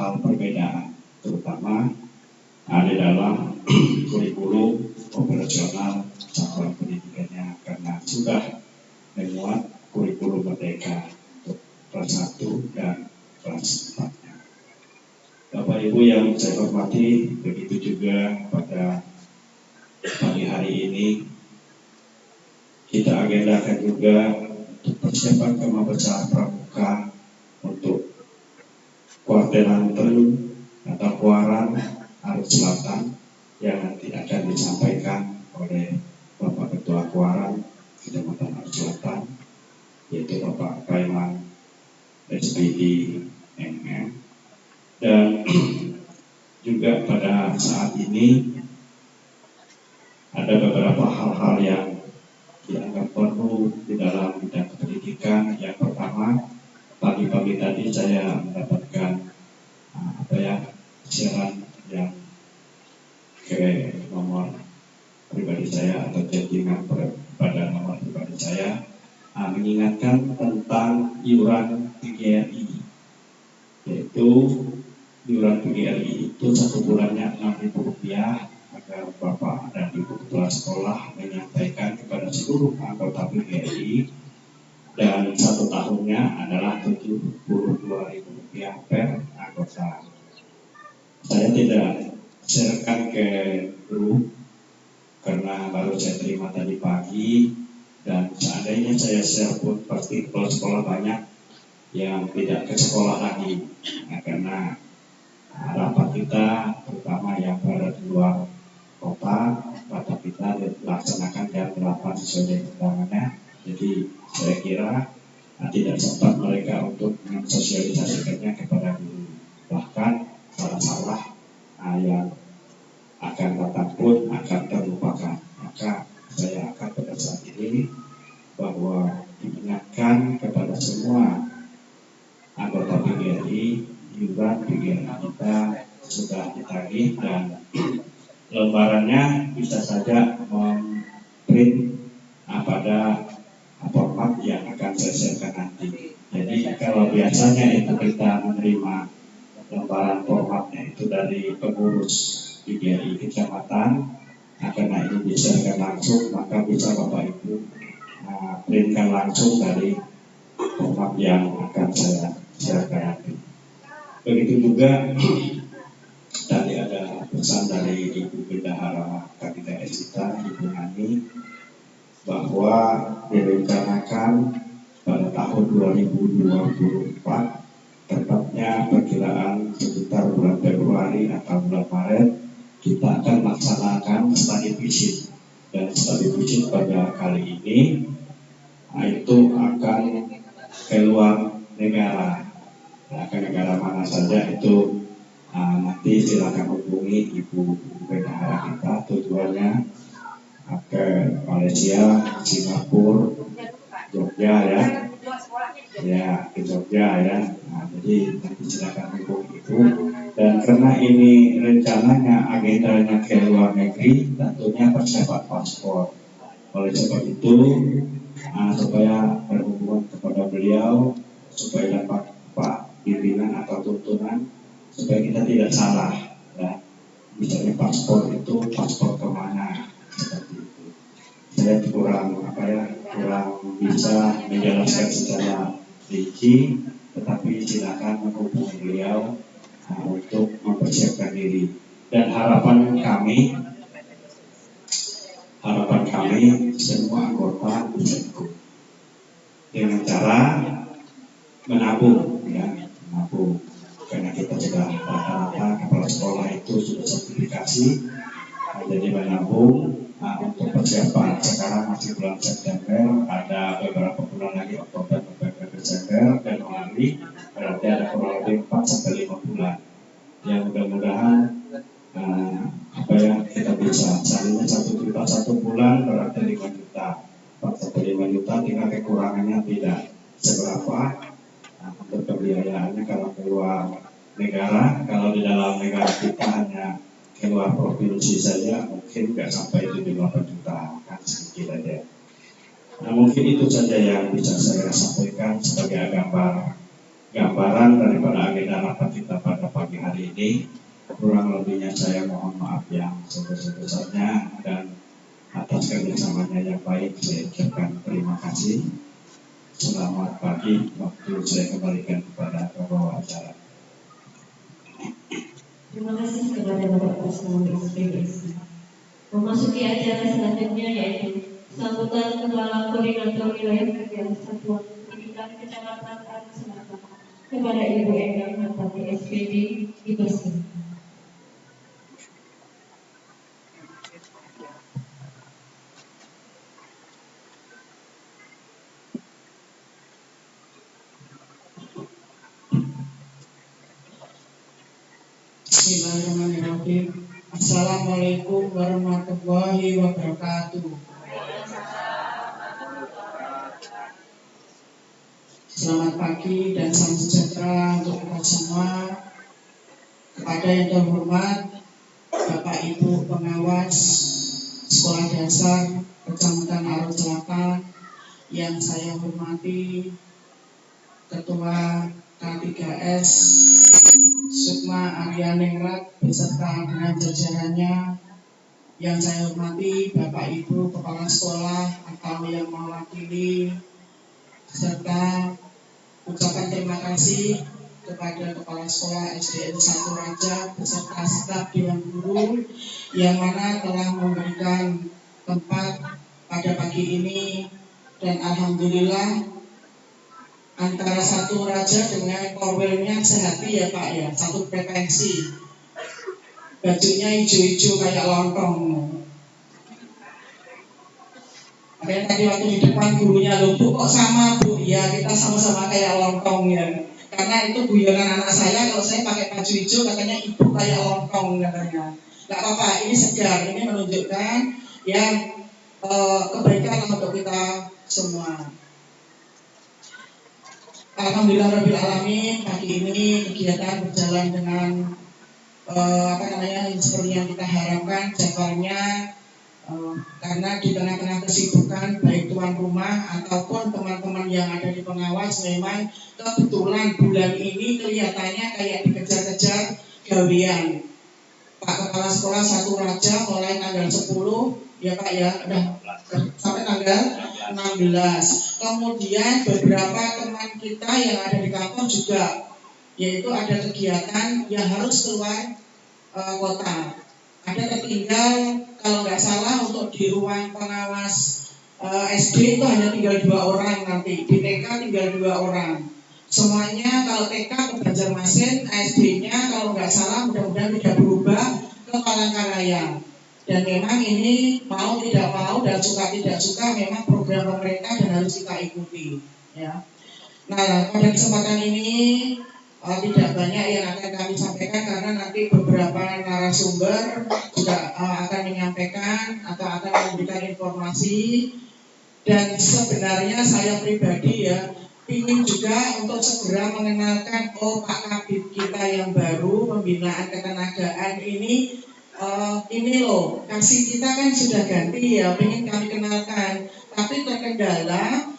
hal perbedaan, terutama di dalam kurikulum operasional satuan pendidikannya, karena sudah memuat kurikulum merdeka untuk kelas 1 dan kelas 4-nya. Bapak Ibu yang saya hormati, begitu juga pada pagi hari ini kita agendakan juga untuk persiapan Kema Besar Pramuka untuk kuartelanten atau kuaran arus selatan yang nanti akan disampaikan oleh Bapak Ketua Kuaran Kecamatan Arus Selatan, yaitu Bapak Kaiman SPD MM. Dan juga pada saat ini ada beberapa hal-hal yang dianggap perlu di dalam bidang pendidikan. Yang pertama, pagi-pagi tadi saya mendapatkan siaran yang ke nomor pribadi saya atau chattingan pada nomor pribadi saya mengingatkan tentang iuran PGRI, yaitu iuran PGRI itu satu bulannya Rp6.000, agar Bapak dan Ibu Kepala Sekolah menyampaikan kepada seluruh anggota PGRI, dan satu tahunnya adalah Rp72.000 per anggota. Saya tidak sharekan ke grup karena baru saya terima tadi pagi, dan seandainya saya share pun pasti kepala sekolah banyak yang tidak ke sekolah lagi. Karena rapat kita terutama yang berada di luar kota, rapat kita dilaksanakan jam 8 sesuai dengan undangannya. Jadi saya kira tidak sempat mereka untuk mensosialisasikannya kepada guru. Bahkan salah-salah yang akan datang pun akan terlupakan. Maka saya akan pada saat ini bahwa diingatkan kepada semua anggota PGRI, iuran PGRI kita sudah ditagih, dan lembarannya bisa saja memprint pada format yang akan saya siapkan nanti. Jadi kalau biasanya itu kita menerima lembaran formatnya itu dari pengurus PGRI kecamatan, karena ini disiarkan langsung, maka bisa Bapak Ibu printkan langsung dari format yang akan saya siarkan nanti. Begitu juga tadi ada pesan dari Ibu Bendahara KPTS kita, Ibu Hani, bahwa direncanakan pada tahun 2024, tepatnya perkiraan sekitar bulan Februari atau bulan Maret, kita akan melaksanakan study visit. Dan study visit pada kali ini itu akan keluar negara. Ke negara mana saja itu nanti silakan hubungi Ibu Bendahara kita. Tujuannya ke Malaysia, Singapura, Jogja ke Jogja ya. Jadi nanti silakan hubungi Ibu. Dan karena ini rencananya agendanya ke luar negeri, tentunya persiapan paspor. Oleh sebab itu, supaya berhubungan kepada beliau, supaya dapat bimbingan atau tuntunan, supaya kita tidak salah ya. Misalnya paspor itu paspor kemana, seperti itu. Saya kurang bisa menjelaskan secara rinci, tetapi silakan menghubungi beliau untuk mempersiapkan diri. Dan harapan kami semua anggota bisa ikut dengan cara menabung ya, karena kita sudah rata-rata kepala sekolah itu sudah sertifikasi, jadi menabung untuk persiapan. Sekarang masih bulan September, ada beberapa bulan lagi, Oktober, November, Desember, Januari, berarti ada kurang lebih 4-5 bulan. Yang mudah-mudahan kita bisa, misalnya 1 juta 1 bulan berarti 5 juta, 4-5 juta, tinggal kekurangannya tidak seberapa. Untuk pembiayaannya kalau keluar negara, kalau di dalam negara kita hanya keluar provinsi saja mungkin nggak sampai 7-8 juta, kan sedikit aja. Nah, mungkin itu saja yang bisa saya sampaikan sebagai gambaran daripada agenda rapat kita pada pagi ini. Kurang lebihnya saya mohon maaf yang sebesar-besarnya, dan atas kerjasamanya yang baik saya ucapkan terima kasih. Selamat pagi, waktu saya kembalikan kepada pembawa acara. Terima kasih kepada Bapak Presiden SPDSI. Memasuki acara selanjutnya yaitu sambutan Kepala Koordinator Wilayah Kerja Satuan Pendidikan Kecamatan Arus Selatan kepada Ibu Endang Nantati SPD dipersilakan. Bismillahirrahmanirrahim. Assalamualaikum warahmatullahi wabarakatuh. Selamat pagi dan salam sejahtera untuk kita semua. Kepada yang terhormat Bapak Ibu pengawas Sekolah Dasar Kecamatan Arus Selatan, yang saya hormati Ketua K3S Sukma Aryaningrat beserta dengan jajarannya, yang saya hormati Bapak Ibu Kepala Sekolah atau yang mewakili, serta ucapan terima kasih kepada Kepala Sekolah SDN 1 Raja beserta staf Dewan Guru yang mana telah memberikan tempat pada pagi ini, dan alhamdulillah antara 1 Raja dengan korwilnya sehati ya Pak ya, satu frekuensi. Bajunya hijau-hijau kayak lontong. Makanya tadi waktu di depan gurunya, loh Bu kok sama Bu? Ya kita sama-sama kayak lontong ya. Karena itu guyonan anak saya, kalau saya pakai baju hijau katanya ibu kayak lontong katanya. Gak apa-apa, ini segar, ini menunjukkan yang kebaikan untuk kita semua. Alhamdulillahirrahmanirrahim, pagi ini kegiatan berjalan dengan seperti yang kita harapkan jadwalnya, karena di tengah-tengah kesibukan baik tuan rumah ataupun teman-teman yang ada di pengawas, memang kebetulan bulan ini kelihatannya kayak dikejar-kejar gawean. Pak Kepala Sekolah 1 Raja mulai tanggal 10 ya Pak ya, udah sampai tanggal 16. Kemudian beberapa teman kita yang ada di kantor juga, yaitu ada kegiatan yang harus keluar kota. Ada tertinggal kalau nggak salah untuk di ruang pengawas SD itu hanya tinggal 2 orang nanti, di TK tinggal 2 orang. Semuanya kalau TK ke Banjarmasin, SD-nya kalau nggak salah mudah-mudahan tidak berubah ke Palangkaraya. Dan memang ini mau tidak mau dan suka tidak suka memang program pemerintah dan harus kita ikuti. Ya. Nah pada kesempatan ini tidak banyak yang akan kami sampaikan karena nanti beberapa narasumber juga akan menyampaikan atau akan memberikan informasi. Dan sebenarnya saya pribadi ya ingin juga untuk segera mengenalkan Pak Kabid kita yang baru pembinaan ketenagaan ini. Ini loh, kasih kita kan sudah ganti ya, ingin kami kenalkan. Tapi terkendala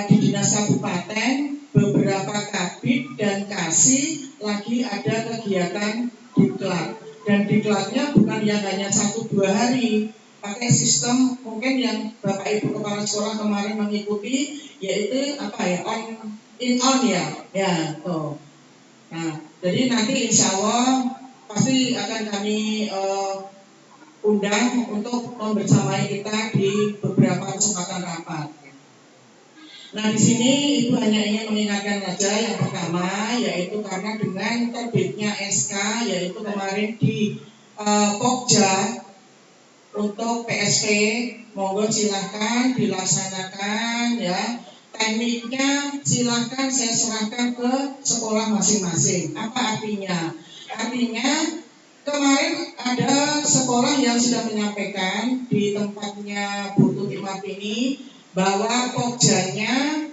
di Dinas Kabupaten beberapa kabid dan kasih lagi ada kegiatan diklat. Dan diklatnya bukan yang hanya 1-2 hari, pakai sistem mungkin yang Bapak Ibu Kepala Sekolah kemarin mengikuti, yaitu on ya tuh. Nah, jadi nanti insya Allah pasti akan kami undang untuk membersamai kita di beberapa kesempatan rapat. Nah di sini Ibu hanya ingin mengingatkan saja yang pertama, yaitu karena dengan terbitnya SK, yaitu kemarin di Pokja untuk PSP, monggo silahkan dilaksanakan ya. Tekniknya silahkan saya serahkan ke sekolah masing-masing. Apa artinya? Artinya kemarin ada sekolah yang sudah menyampaikan di tempatnya Bu Tuti Martini bahwa Pokjanya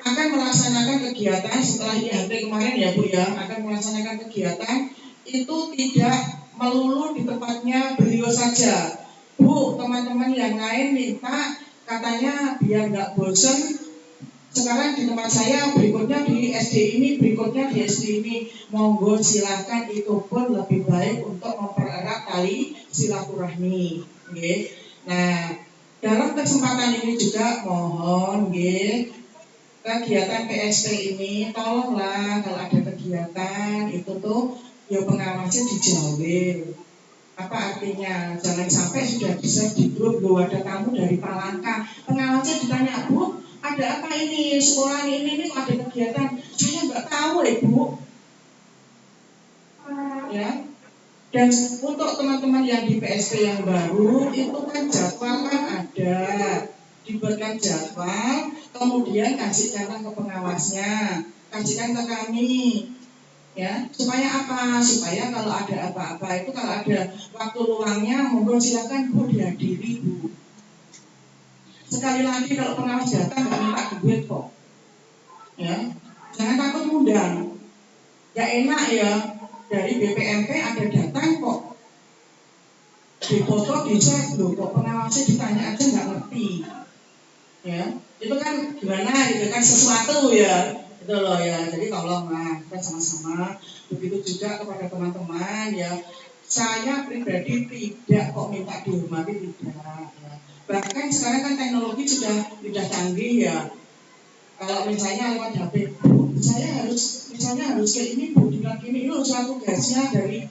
akan melaksanakan kegiatan setelah IHT kemarin ya Bu ya, akan melaksanakan kegiatan itu tidak melulu di tempatnya beliau saja. Bu, teman-teman yang lain minta katanya biar nggak bosen Sekarang di tempat saya, berikutnya di SD ini, berikutnya di SD ini, monggo silahkan, itu pun lebih baik untuk mempererat tali silaturahmi. Okay. Nah, dalam kesempatan ini juga mohon, kegiatan PSP ini tolonglah kalau ada kegiatan itu tuh ya pengawasnya dijauhin. Apa artinya? Jangan sampai sudah bisa di grup, ada tamu dari Palangka, pengawasnya ditanya, Bu, ada apa ini sekolah ini kok ada kegiatan? Saya nggak tahu Bu. Ya. Dan untuk teman-teman yang di PSP yang baru itu kan jadwal kan ada, dibuatkan jadwal, kemudian kasihkanlah ke pengawasnya, kasihkan ke kami. Ya, supaya apa? Supaya kalau ada apa-apa itu, kalau ada waktu luangnya, monggo silakan Bu dihadiri Bu. Sekali lagi kalau pengawas datang nggak minta duit kok, ya jangan takut ngundang. Ya enak ya, dari BPMP ada datang kok, dipoto dicek loh, kok pengawasnya ditanya aja nggak ngerti, ya itu kan gimana gitu kan, sesuatu ya. Itu loh ya, jadi tolonglah kita sama-sama. Begitu juga kepada teman-teman ya. Saya pribadi tidak kok minta dihormati, tidak ya. Bahkan sekarang kan teknologi sudah canggih ya. Kalau misalnya lewat HP, saya harus kayak ini Bu, bilang gini, ini suatu tugasnya dari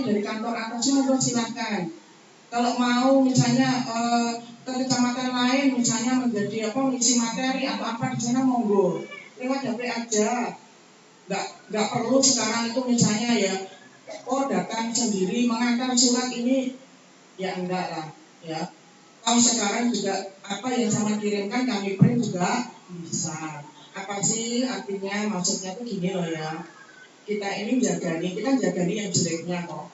dari kantor atasnya, monggo silakan. Kalau mau misalnya ke kecamatan lain misalnya menjadi mengisi materi atau apa di sana, monggo lewat HP aja, nggak perlu sekarang itu misalnya ya datang sendiri mengantar surat ini, ya enggak lah ya. Kalau sekarang juga apa yang sama kirimkan kami print juga bisa. Apa sih artinya, maksudnya tuh gini loh ya, kita ini jagani yang jeleknya kok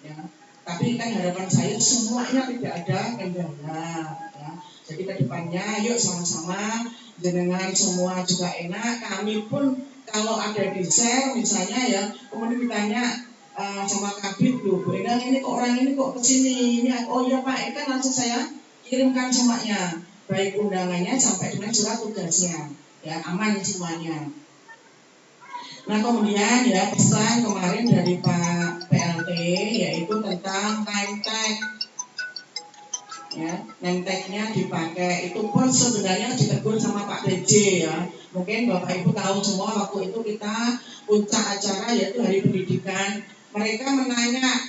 ya, tapi kan harapan saya semuanya tidak ada kendala ya. Jadi ke depannya yuk sama-sama, dengan semua juga enak. Kami pun kalau ada di share misalnya ya, kemudian ditanya sama Kabit, loh Bu Endang ini kok orang ini kok kesini, ini oh iya Pak, ini kan langsung saya kirimkan semuanya, baik undangannya sampai dengan surat tugasnya ya, aman semuanya. Nah kemudian ya pesan kemarin dari Pak PLT yaitu tentang name tag. Ya, name tag-nya dipakai, itu pun sebenarnya ditegur sama Pak DJ ya. Mungkin Bapak Ibu tahu semua, waktu itu kita puncak acara yaitu Hari Pendidikan. Mereka menanya,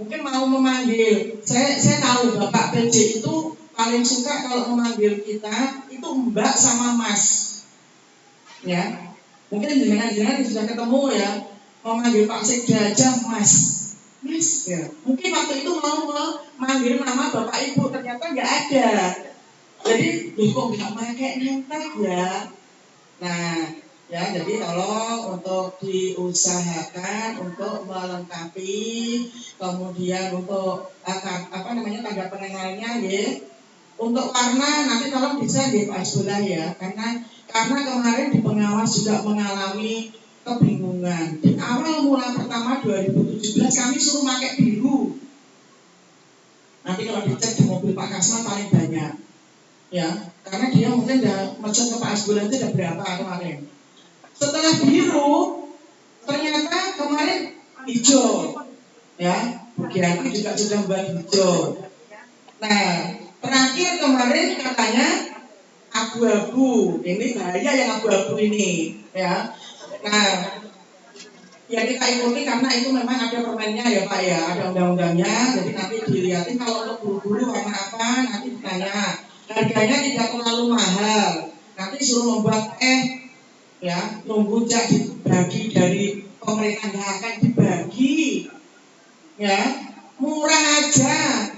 mungkin mau memanggil. Saya tahu Bapak PJ itu paling suka kalau memanggil kita itu Mbak sama Mas. Ya. Mungkin jangan sudah ketemu ya, memanggil Pak Sekda aja Mas ya. Mungkin waktu itu mau memanggil nama Bapak Ibu, ternyata nggak ada. Jadi kok nggak pakai nempel ya. Nah ya, jadi tolong untuk diusahakan untuk melengkapi, kemudian untuk tanda pengenalnya ya. Untuk warna nanti tolong bisa Pak Asbullah ya, karena kemarin di pengawas juga mengalami kebingungan. Di awal mulai pertama 2017 kami suruh pakai biru. Nanti kalau dicek di mobil Pak Kasman paling banyak, ya, karena dia mungkin udah mesen ke Pak Asbullah itu udah berapa kemarin. Setelah biru, ternyata kemarin hijau, ya, Bukiati juga sudah buat hijau. Nah, terakhir kemarin katanya abu-abu, ini bahaya yang abu-abu ini, ya. Nah, ya kita ikuti karena itu memang ada permennya ya Pak ya, ada undang-undangnya. Jadi nanti dilihatin kalau untuk buru-buru warna apa, nanti ditanya. Harganya tidak terlalu mahal. Nanti suruh membuat ya, nunggu jak dibagi dari pemerintah, akan dibagi, ya, murah aja.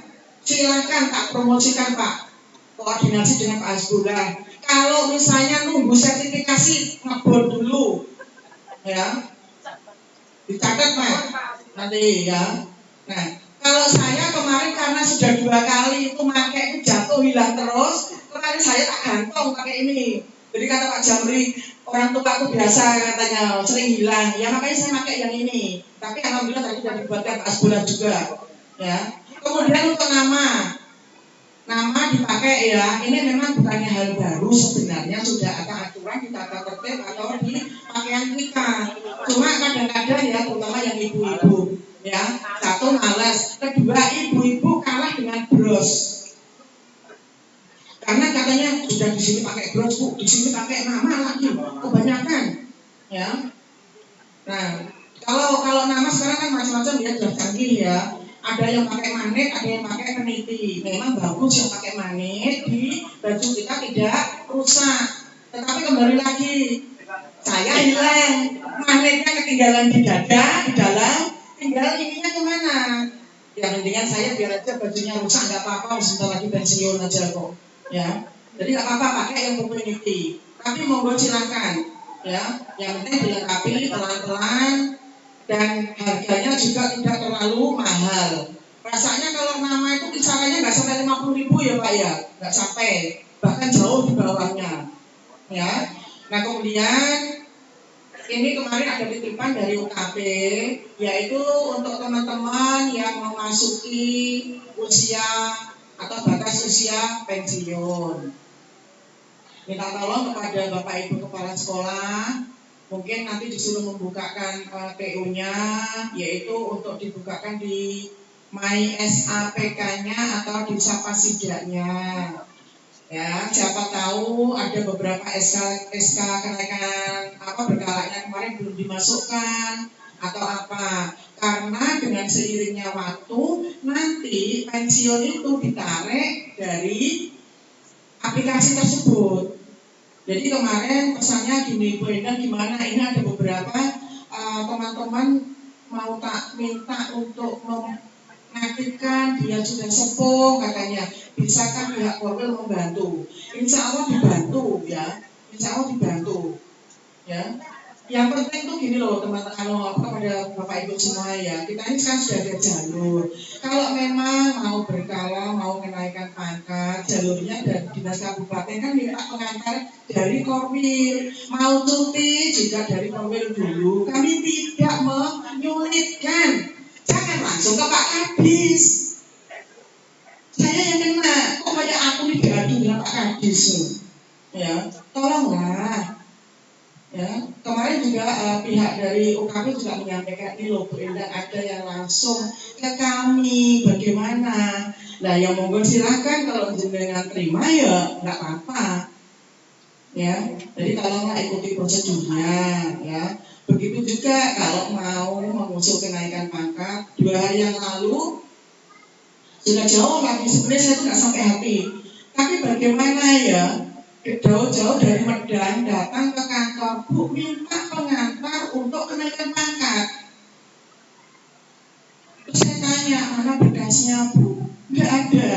Silakan tak promosikan Pak, koordinasi dengan Pak Asbullah. Kalau misalnya nunggu sertifikasi, ngebor dulu, ya, dicatat Pak nanti ya. Nah kalau saya kemarin karena sudah 2 kali itu pakai itu jatuh hilang terus, kemarin saya tak gantung pakai ini. Jadi kata Pak Jamri, orang tua itu biasa katanya sering hilang, ya makanya saya pakai yang ini. Tapi alhamdulillah tadi sudah dibuatkan Pak Asbullah juga, ya. Kemudian untuk nama, nama dipakai ya, ini memang bukannya hal baru, sebenarnya sudah ada aturan di tata tertib atau di pakaian kita. Cuma kadang-kadang ya, terutama yang ibu-ibu ya, satu malas, kedua ibu-ibu kalah dengan bros, karena katanya sudah di sini pakai bros bu, di sini pakai nama lagi, kebanyakan ya. Nah, kalau nama sekarang kan macam-macam ya, sudah canggih ya. Ada yang pakai magnet, ada yang pakai peniti. Memang bagus yang pakai magnet di baju kita tidak rusak. Tetapi kembali lagi, saya hilang, magnetnya ketinggalan di dada, di dalam, tinggal ininya kemana? Ya mendingan saya biar aja bajunya rusak, nggak apa-apa, sebentar lagi pensiun aja kok. Ya, jadi nggak apa-apa pakai yang peniti. Tapi monggo silakan, ya. Yang penting dilengkapi pelan-pelan. Dan harganya juga tidak terlalu mahal. Rasanya kalau nama itu kisarannya nggak sampai 50.000 ya Pak ya, nggak sampai, bahkan jauh di bawahnya. Ya, nah kemudian ini kemarin ada titipan dari UKP, yaitu untuk teman-teman yang memasuki usia atau batas usia pensiun. Minta tolong kepada Bapak Ibu Kepala Sekolah, mungkin nanti disuruh membukakan PU-nya, yaitu untuk dibukakan di MySAPK-nya atau di Sapasidanya. Ya, siapa tahu ada beberapa SK kenaikan berkalanya kemarin belum dimasukkan atau apa. Karena dengan seiringnya waktu nanti pensiun itu ditarik dari aplikasi tersebut. Jadi kemarin pesannya gini, Bu Endang gimana? Ini ada beberapa teman-teman mau tak minta untuk mengaktifkan, dia sudah sepuh katanya. Bisakah pihak Korwil membantu? Insya Allah dibantu ya, Insya Allah dibantu. Ya. Yang penting tuh gini loh teman-teman, kepada Bapak Ibu semua ya, kita ini sekarang sudah ada jalur. Kalau memang mau berkala, mau kenaikan pangkat, jalurnya dari dinas kabupaten kan minta pengantar dari Korwil. Mau cuti juga dari Korwil dulu. Kami tidak menyulitkan. Jangan langsung ke Pak Kadis. Saya yang kena, kok kayak aku nih diadu dengan Pak Kadis. Ya, tolonglah. Ya, kemarin juga pihak dari UKP juga menyampaikan ini loh Bu Endang, ada yang langsung ke kami bagaimana. Nah yang monggo silakan, kalau jenengan terima ya nggak apa-apa. Ya, jadi tolonglah ikuti prosedurnya ya. Begitu juga kalau mau mengusul kenaikan pangkat, 2 hari yang lalu sudah jauh lagi, sebenarnya saya tuh nggak sampai hati. Tapi bagaimana ya, jauh-jauh dari Medan datang ke kantor, Bu minta pengantar untuk kenaikan pangkat. Terus saya tanya, mana berkasnya Bu? Nggak ada.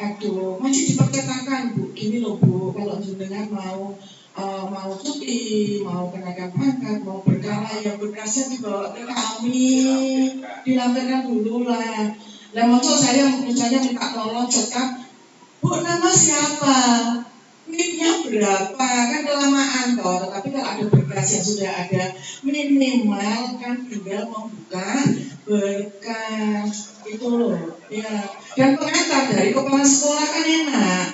Aduh, masih diperkatakan Bu, gini loh Bu, kalau jenengan mau cuti, mau kenaikan pangkat, mau berkala, ya berkasnya dibawa ke kami, dilampirkan dulu lah. Nah maksud saya misalnya minta tolong cetak, Bu nama siapa? NIP-nya berapa? Kan kelamaan toh. Tetapi kalau ada berkas yang sudah ada, minimal kan tinggal membuka berkas itu loh. Ya. Dan pengantar dari kepala sekolah kan enak.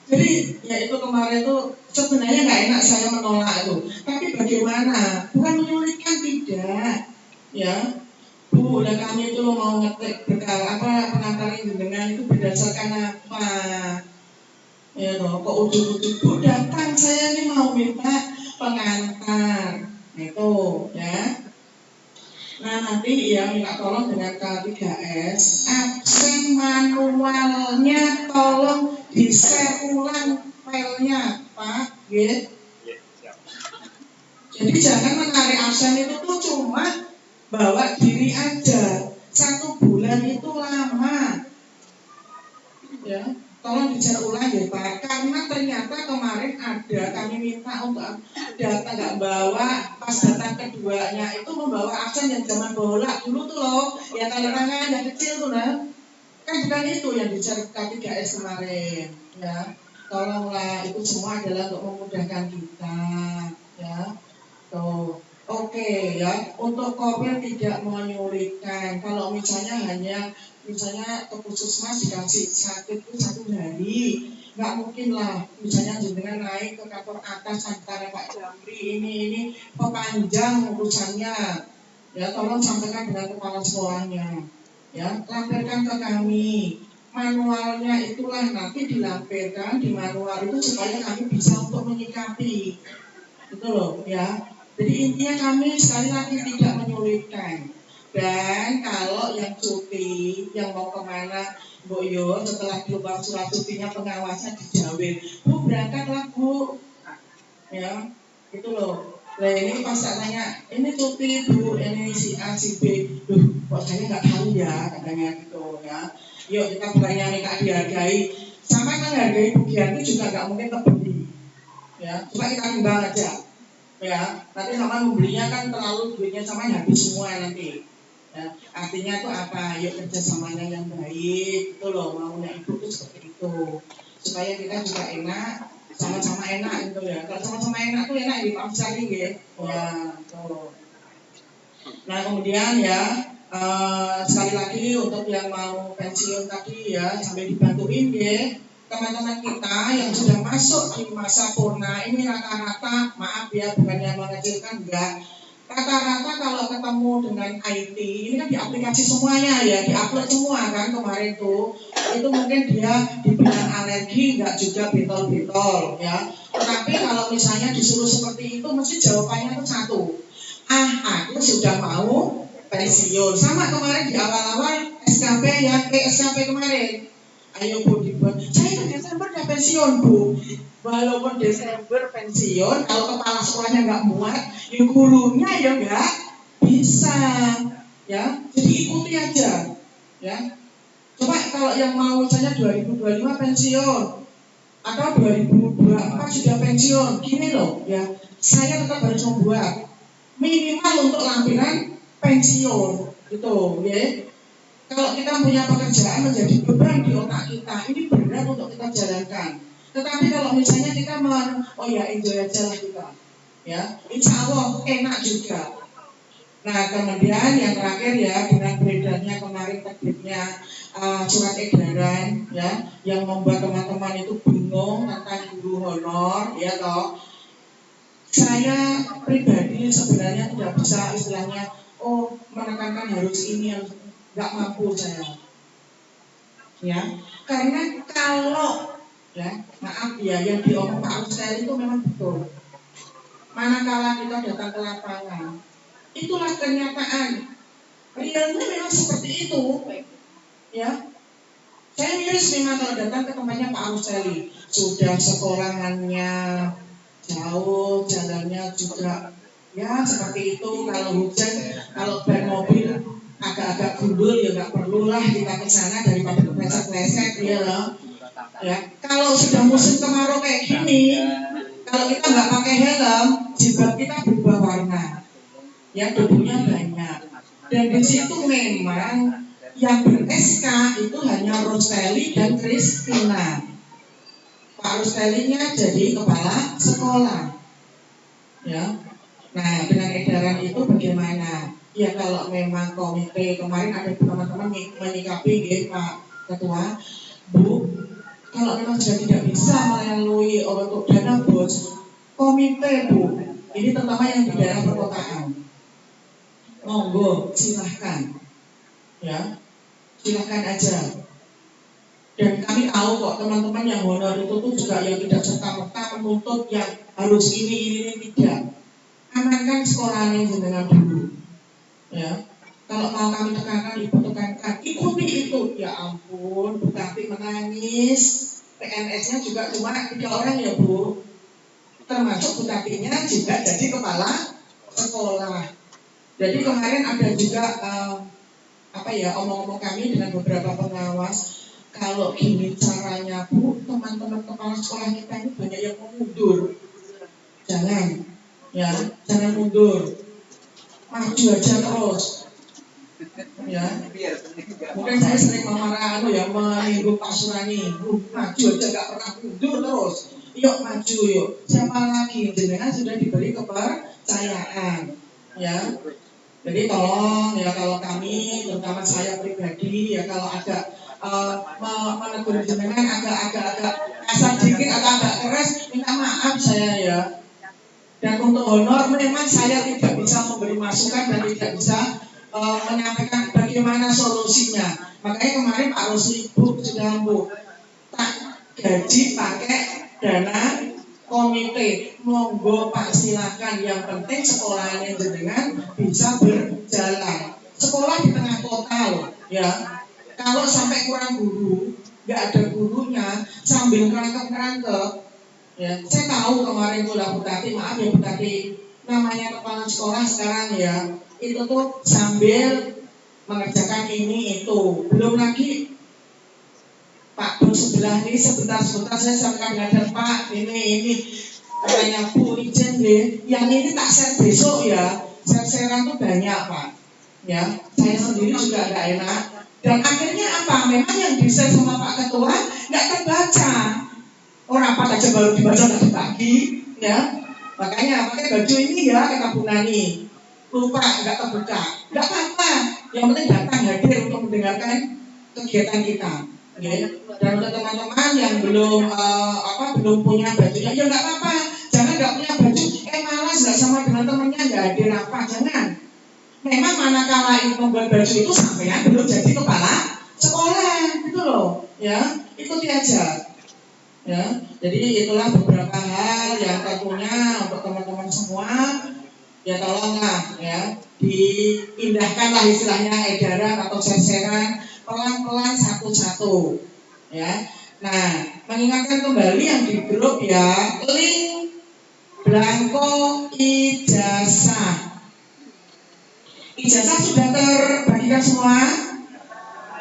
Jadi ya itu kemarin tuh sebenarnya nggak enak saya menolak itu. Tapi bagaimana? Bukan menyulitkan, tidak. Ya. Bu, udah kami itu mau ngetik pengantarin dengan itu berdasarkan apa? Ya loh, kok ujung-ujung Bu datang, saya ini mau minta pengantar. Itu ya. Nah nanti ya minta tolong dengan K3S, absen manualnya tolong di-share ulang filenya Pak, gitu. Jadi jangan menarik absen itu tuh cuma bawa diri aja. 1 bulan itu lama. Ya, tolong dicek ulang ya Pak. Karena ternyata kemarin ada kami minta untuk data nggak bawa, pas datang keduanya itu membawa absen yang zaman bola dulu tuh loh, yang tanda tangan yang kecil tuh lah. Kan bukan itu yang dicari K3S kemarin. Ya, tolonglah, itu semua adalah untuk memudahkan kita. Ya. Tuh, oke ya. Untuk Korwil tidak menyulitkan. Kalau misalnya hanya misalnya ke puskesmas dikasih sakit itu 1 hari, nggak mungkin lah misalnya jenengan naik ke kantor atas antara Pak Jamri ini pepanjang urusannya, ya tolong sampaikan dengan kepala sekolahnya, ya lampirkan ke kami manualnya, itulah nanti dilampirkan di manual itu supaya kami bisa untuk menyikapi, gitu loh ya. Jadi intinya kami sekali lagi tidak menyulitkan. Dan kalau yang cuti, yang mau kemana, Bu Yo, setelah keluar surat cutinya pengawasnya dijawab, Bu berangkatlah Bu, ya, gitu loh. Nah ini pas saya tanya, ini cuti Bu, ini si A, si B, kok saya nggak tahu ya, katanya gitu ya. Yuk kita bukannya minta dihargai, sama menghargai Bu Gianti juga nggak mungkin terbeli, ya. Cuma kita timbang aja, ya. Nanti sama membelinya kan terlalu duitnya sama habis semua nanti. Ya, artinya itu apa? Yuk kerjasamanya yang baik, itu loh maunya ibu itu seperti itu, supaya kita juga enak, sama-sama enak gitu ya. Kalau sama-sama enak tuh enak di Pak Sari ya. Ya, tuh. Nah kemudian ya sekali lagi untuk yang mau pensiun tadi ya sampai dibantuin ya teman-teman kita yang sudah masuk di masa purna ini rata-rata, maaf ya bukannya mengecilkan enggak, rata-rata kalau ketemu dengan IT ini kan di aplikasi semuanya ya, diupload semua kan kemarin tuh, itu mungkin dia dibilang alergi enggak juga bitol-bitol ya, tetapi kalau misalnya disuruh seperti itu mesti jawabannya tuh satu, aku sudah mau pensiun. Sama kemarin di awal-awal SKP ya, SKP kemarin. Ayo Bu dibuat. Saya ke Desember udah pensiun Bu. Walaupun Desember pensiun, kalau kepala sekolahnya nggak muat, ya gurunya ya nggak bisa. Ya, jadi ikuti aja. Ya, coba kalau yang mau misalnya 2025 pensiun atau 2024 sudah pensiun, gini loh ya, saya tetap harus membuat minimal untuk lampiran pensiun gitu ya. Kalau kita punya pekerjaan menjadi beban di otak kita, ini berat untuk kita jalankan. Tetapi kalau misalnya kita oh ya enjoy aja lah kita, ya insya Allah enak juga. Nah kemudian yang terakhir ya, dengan beredarnya kemarin terbitnya surat edaran ya, yang membuat teman-teman itu bingung tentang guru honor ya toh. Saya pribadi sebenarnya tidak bisa istilahnya menekankan harus ini, harus nggak mampu saya, ya karena kalau ya maaf ya yang diomong Pak Ustaz itu memang betul. Manakala kita datang ke lapangan, itulah kenyataan. Realnya memang seperti itu, ya. Saya miris memang kalau datang ke tempatnya Pak Ustaz, sudah sekolahannya jauh, jalannya juga ya seperti itu. Kalau hujan, kalau ban mobil agak-agak gundul ya nggak perlulah kita ke sana daripada kepleset-pleset ya loh. Ya, kalau sudah musim kemarau kayak gini, kalau kita nggak pakai helm, jilbab kita berubah warna, ya debunya banyak. Dan di situ memang yang ber-SK itu hanya Rostelli dan Christina. Pak Rostellinya jadi kepala sekolah, ya. Nah dengan edaran itu bagaimana? Ya kalau memang komite kemarin ada teman-teman menyikapi Pak Ketua, Bu, kalau memang sudah tidak bisa melalui untuk dana bos, komite Bu, ini terutama yang di daerah perkotaan, monggo silahkan, ya silahkan aja. Dan kami tahu kok teman-teman yang honor itu tuh juga yang tidak serta-merta menuntut yang harus ini tidak. Amankan sekolahnya jenengan dulu, ya. Kalau mau kami tekankan, ibu tekankan, ikuti itu. Ya ampun, Bu Tati menangis. PNS-nya juga cuma 3 orang ya Bu. Termasuk Bu Tatinya juga jadi kepala sekolah. Jadi kemarin ada juga omong-omong kami dengan beberapa pengawas. Kalau gini caranya Bu, teman-teman kepala sekolah kita ini banyak yang mau mundur. Jangan. Ya, jangan mundur, maju aja terus. Ya, mungkin saya sering memarah menyinggung Pak Surani, maju aja gak pernah mundur terus. Yuk maju yuk. Siapa lagi jenengan sudah diberi kepercayaan, ya. Jadi tolong ya, kalau kami, terutama saya pribadi ya, kalau agak menegur jenengan agak kasar dikit atau agak keras, minta maaf saya ya. Dan untuk honor memang saya tidak bisa memberi masukan dan tidak bisa menyampaikan bagaimana solusinya. Makanya kemarin Pak Rusli sudah tak gaji pakai dana komite. Monggo Pak, silakan, yang penting sekolahnya jenengan bisa berjalan. Sekolah di tengah kota loh ya. Kalau sampai kurang guru, nggak ada gurunya, sambil ngerangkep ya. Saya tahu kemarin tuh Bu Tati, maaf ya Bu Tati, namanya kepala sekolah sekarang ya, itu tuh sambil mengerjakan ini itu. Belum lagi Pak Bu sebelah ini, sebentar saya sampaikan dengan Pak, ini katanya Bu izin deh, yang ini tak share besok ya. Share-sharean tuh banyak Pak ya, saya sendiri juga agak enak. Dan akhirnya apa? Memang yang di-share sama Pak Ketua nggak terbaca. Orang apa aja baru dibaca tadi pagi ya. Makanya pakai baju ini ya, kata Bu Nani. Lupa, nggak kebuka. Nggak apa-apa. Yang penting datang hadir untuk mendengarkan kegiatan kita. Ya. Dan untuk teman-teman yang belum belum punya bajunya, ya nggak apa-apa. Jangan nggak punya baju, malas nggak sama dengan temannya, nggak hadir apa, jangan. Memang manakala itu membuat baju itu sampean belum jadi kepala sekolah, gitu loh, ya, ikuti aja, ya. Jadi itulah beberapa hal yang tentunya untuk teman-teman semua, ya tolonglah, ya, diindahkanlah istilahnya edaran atau share-sharean pelan-pelan satu-satu, ya. Nah, mengingatkan kembali yang di grup ya, link belangko ijazah. Ijazah sudah terbagikan semua?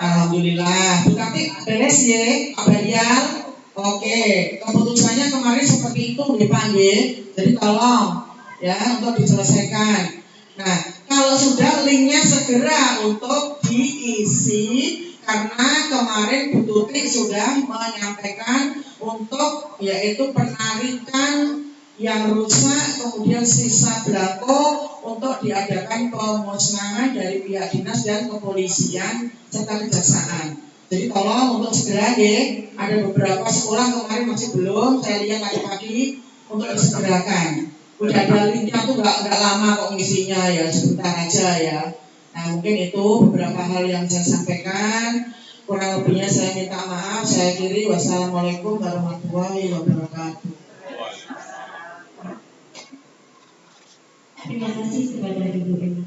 Alhamdulillah. Bu Tati beres ya, Abadial. Oke, keputusannya kemarin seperti itu dipanggil. Jadi tolong ya untuk diselesaikan. Nah, kalau sudah linknya segera untuk diisi, karena kemarin Bu Tuti sudah menyampaikan untuk yaitu penarikan yang rusak, kemudian sisa belangko untuk diadakan pemusnahan dari pihak dinas dan kepolisian serta kejaksaan. Jadi tolong untuk segera ya, ada beberapa sekolah kemarin masih belum, saya lihat tadi pagi, untuk disegerakan. Udah ada linknya tuh nggak lama kok ngisinya ya, sebentar aja ya. Nah mungkin itu beberapa hal yang saya sampaikan. Kurang lebihnya saya minta maaf, saya akhiri. Wassalamualaikum warahmatullahi wabarakatuh. Terima kasih kepada Ibu Eni.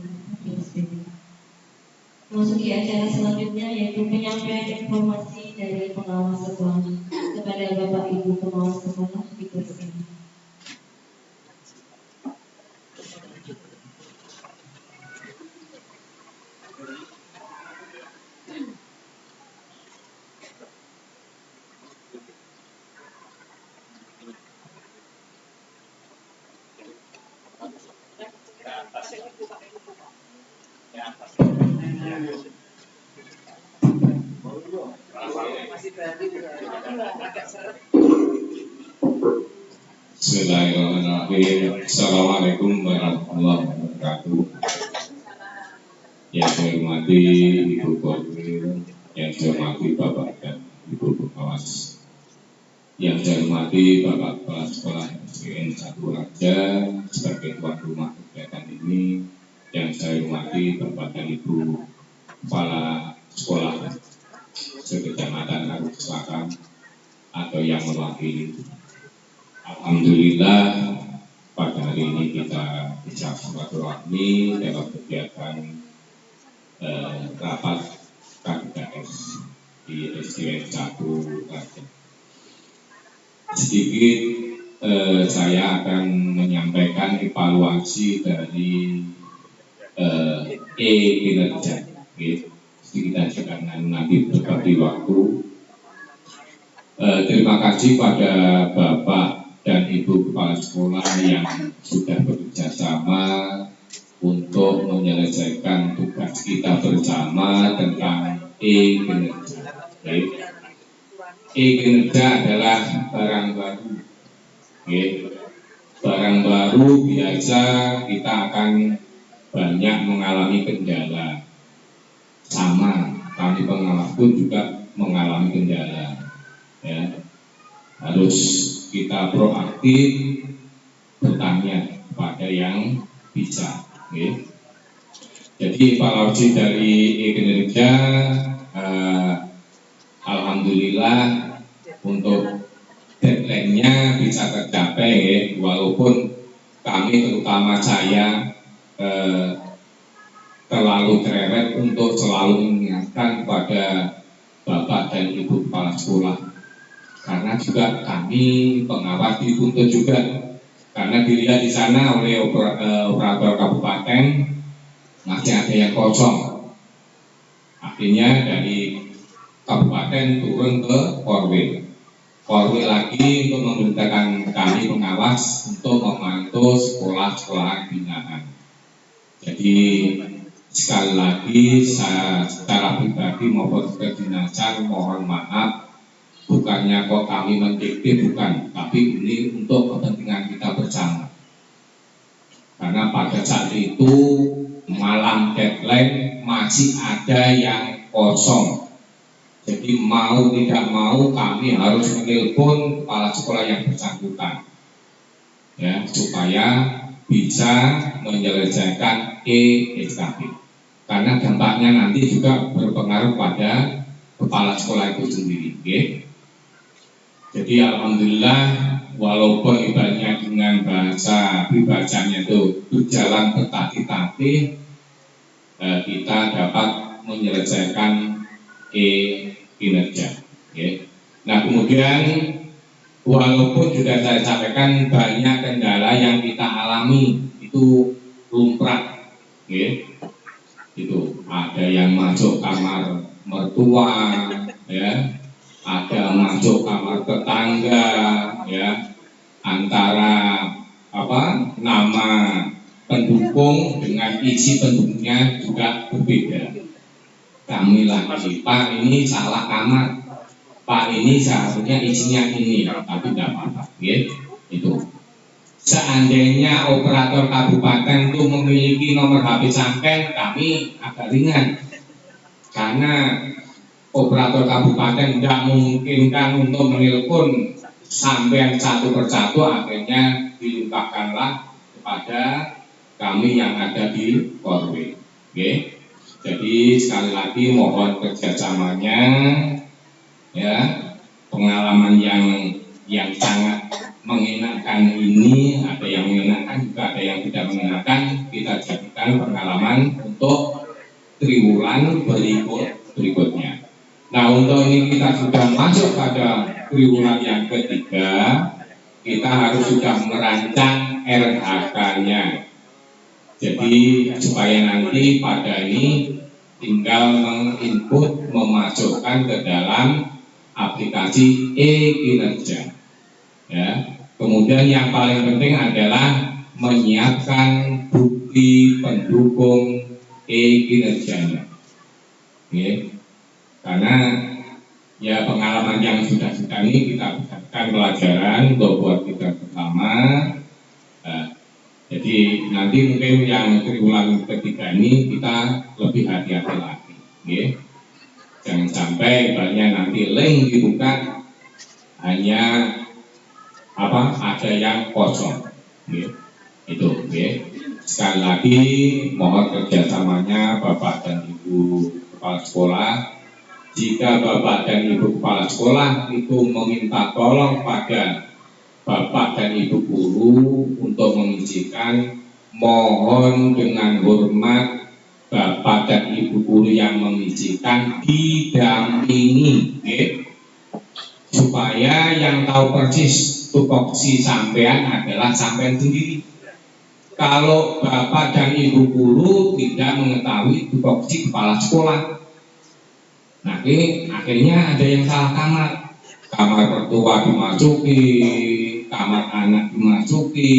Masuki acara selanjutnya yaitu penyampaian informasi dari pengawas sekolah kepada Bapak Ibu pengawas sekolah dipersilakan. Bismillahirrahmanirrahim. Assalamualaikum warahmatullahi wabarakatuh. Yang saya hormati Ibu Koordinator, yang saya hormati Bapak dan Ibu Pengawas, yang saya hormati Bapak Kepala Sekolah SDN 1 Raja sebagai tuan rumah kegiatan ini, yang saya hormati Bapak dan Ibu Kepala Sekolah Sekecamatan Arus Selatan atau yang mewakili. Alhamdulillah pada hari ini kita bisa silaturahmi dalam kegiatan rapat KKS di SDN 1 Raja. Sedikit saya akan menyampaikan evaluasi dari kinerja. Sedikit aja karena nanti berbagi waktu. Terima kasih pada Bapak dan Ibu Kepala Sekolah yang sudah bekerja sama untuk menyelesaikan tugas kita bersama tentang e-kinerja. E-kinerja adalah barang baru. Barang baru biasa kita akan banyak mengalami kendala. Sama kami pengawas pun juga mengalami kendala. Ya, harus kita proaktif bertanya kepada yang bisa. Okay. Jadi Pak Lauci dari e-Kinerja, alhamdulillah untuk deadline-nya bisa tercapai, ya. Walaupun kami terutama saya terlalu cerewet untuk selalu mengingatkan kepada Bapak dan Ibu Kepala Sekolah, karena juga kami pengawas dituntut juga, karena dilihat di sana oleh operator kabupaten masih ada yang kosong. Akhirnya dari kabupaten turun ke Korwil lagi untuk memerintahkan kami pengawas untuk memantau sekolah-sekolah binaan. Jadi sekali lagi saya secara pribadi maupun kedinasan mohon maaf, bukannya kok kami mendikte, bukan, tapi ini untuk kepentingan kita bersama. Karena pada saat itu malam deadline masih ada yang kosong. Jadi mau tidak mau kami harus menelpon kepala sekolah yang bersangkutan, ya, supaya bisa menyelesaikan SKP. Karena dampaknya nanti juga berpengaruh pada kepala sekolah itu sendiri. Okay? Jadi alhamdulillah, walaupun ibaratnya dengan bahasa pribadinya itu berjalan bertatih-tatih, kita dapat menyelesaikan kinerja. Okay. Nah kemudian walaupun sudah saya sampaikan banyak kendala yang kita alami, itu lumrah. Okay. Itu ada yang masuk kamar mertua, ya, ada masuk kamar tetangga, ya, antara nama pendukung dengan isi pendukungnya juga berbeda. Kami lagi, Pak ini salah kamar, Pak ini seharusnya isinya ini, tapi tidak apa-apa, ya. Itu. Seandainya operator kabupaten itu memiliki nomor HP sampean, kami agak ringan, karena operator kabupaten tidak memungkinkan untuk menelpon sampean satu persatu, akhirnya dilimpahkanlah kepada kami yang ada di Korwil. Okay. Jadi sekali lagi mohon kerjasamanya, ya, pengalaman yang sangat mengenakan ini, ada yang mengenakan juga ada yang tidak mengenakan, kita jadikan pengalaman untuk triwulan berikutnya. Nah untuk ini kita sudah masuk pada triwulan yang ketiga, kita harus sudah merancang RHK-nya. Jadi supaya nanti pada ini tinggal menginput, memasukkan ke dalam aplikasi e-Kinerja. Ya. Kemudian yang paling penting adalah menyiapkan bukti pendukung e-Kinerjanya. Okay. Karena ya pengalaman yang sudah ini kita berikan pelajaran untuk buat kita bersama. Jadi nanti mungkin yang triwulan ketiga ini kita lebih hati-hati lagi, okay? Jangan sampai banyak nanti link dibuka hanya ada yang kosong, okay? Itu, okay? Sekali lagi mohon kerjasamanya Bapak dan Ibu Kepala Sekolah. Jika Bapak dan Ibu Kepala Sekolah itu meminta tolong pada Bapak dan Ibu guru untuk mengizinkan, mohon dengan hormat Bapak dan Ibu guru yang mengizinkan didampingi, okay? Supaya yang tahu persis tupoksi sampean adalah sampean sendiri. Kalau Bapak dan Ibu guru tidak mengetahui tupoksi kepala sekolah, nah ini akhirnya ada yang salah kamar mertua dimasuki, kamar anak dimasuki,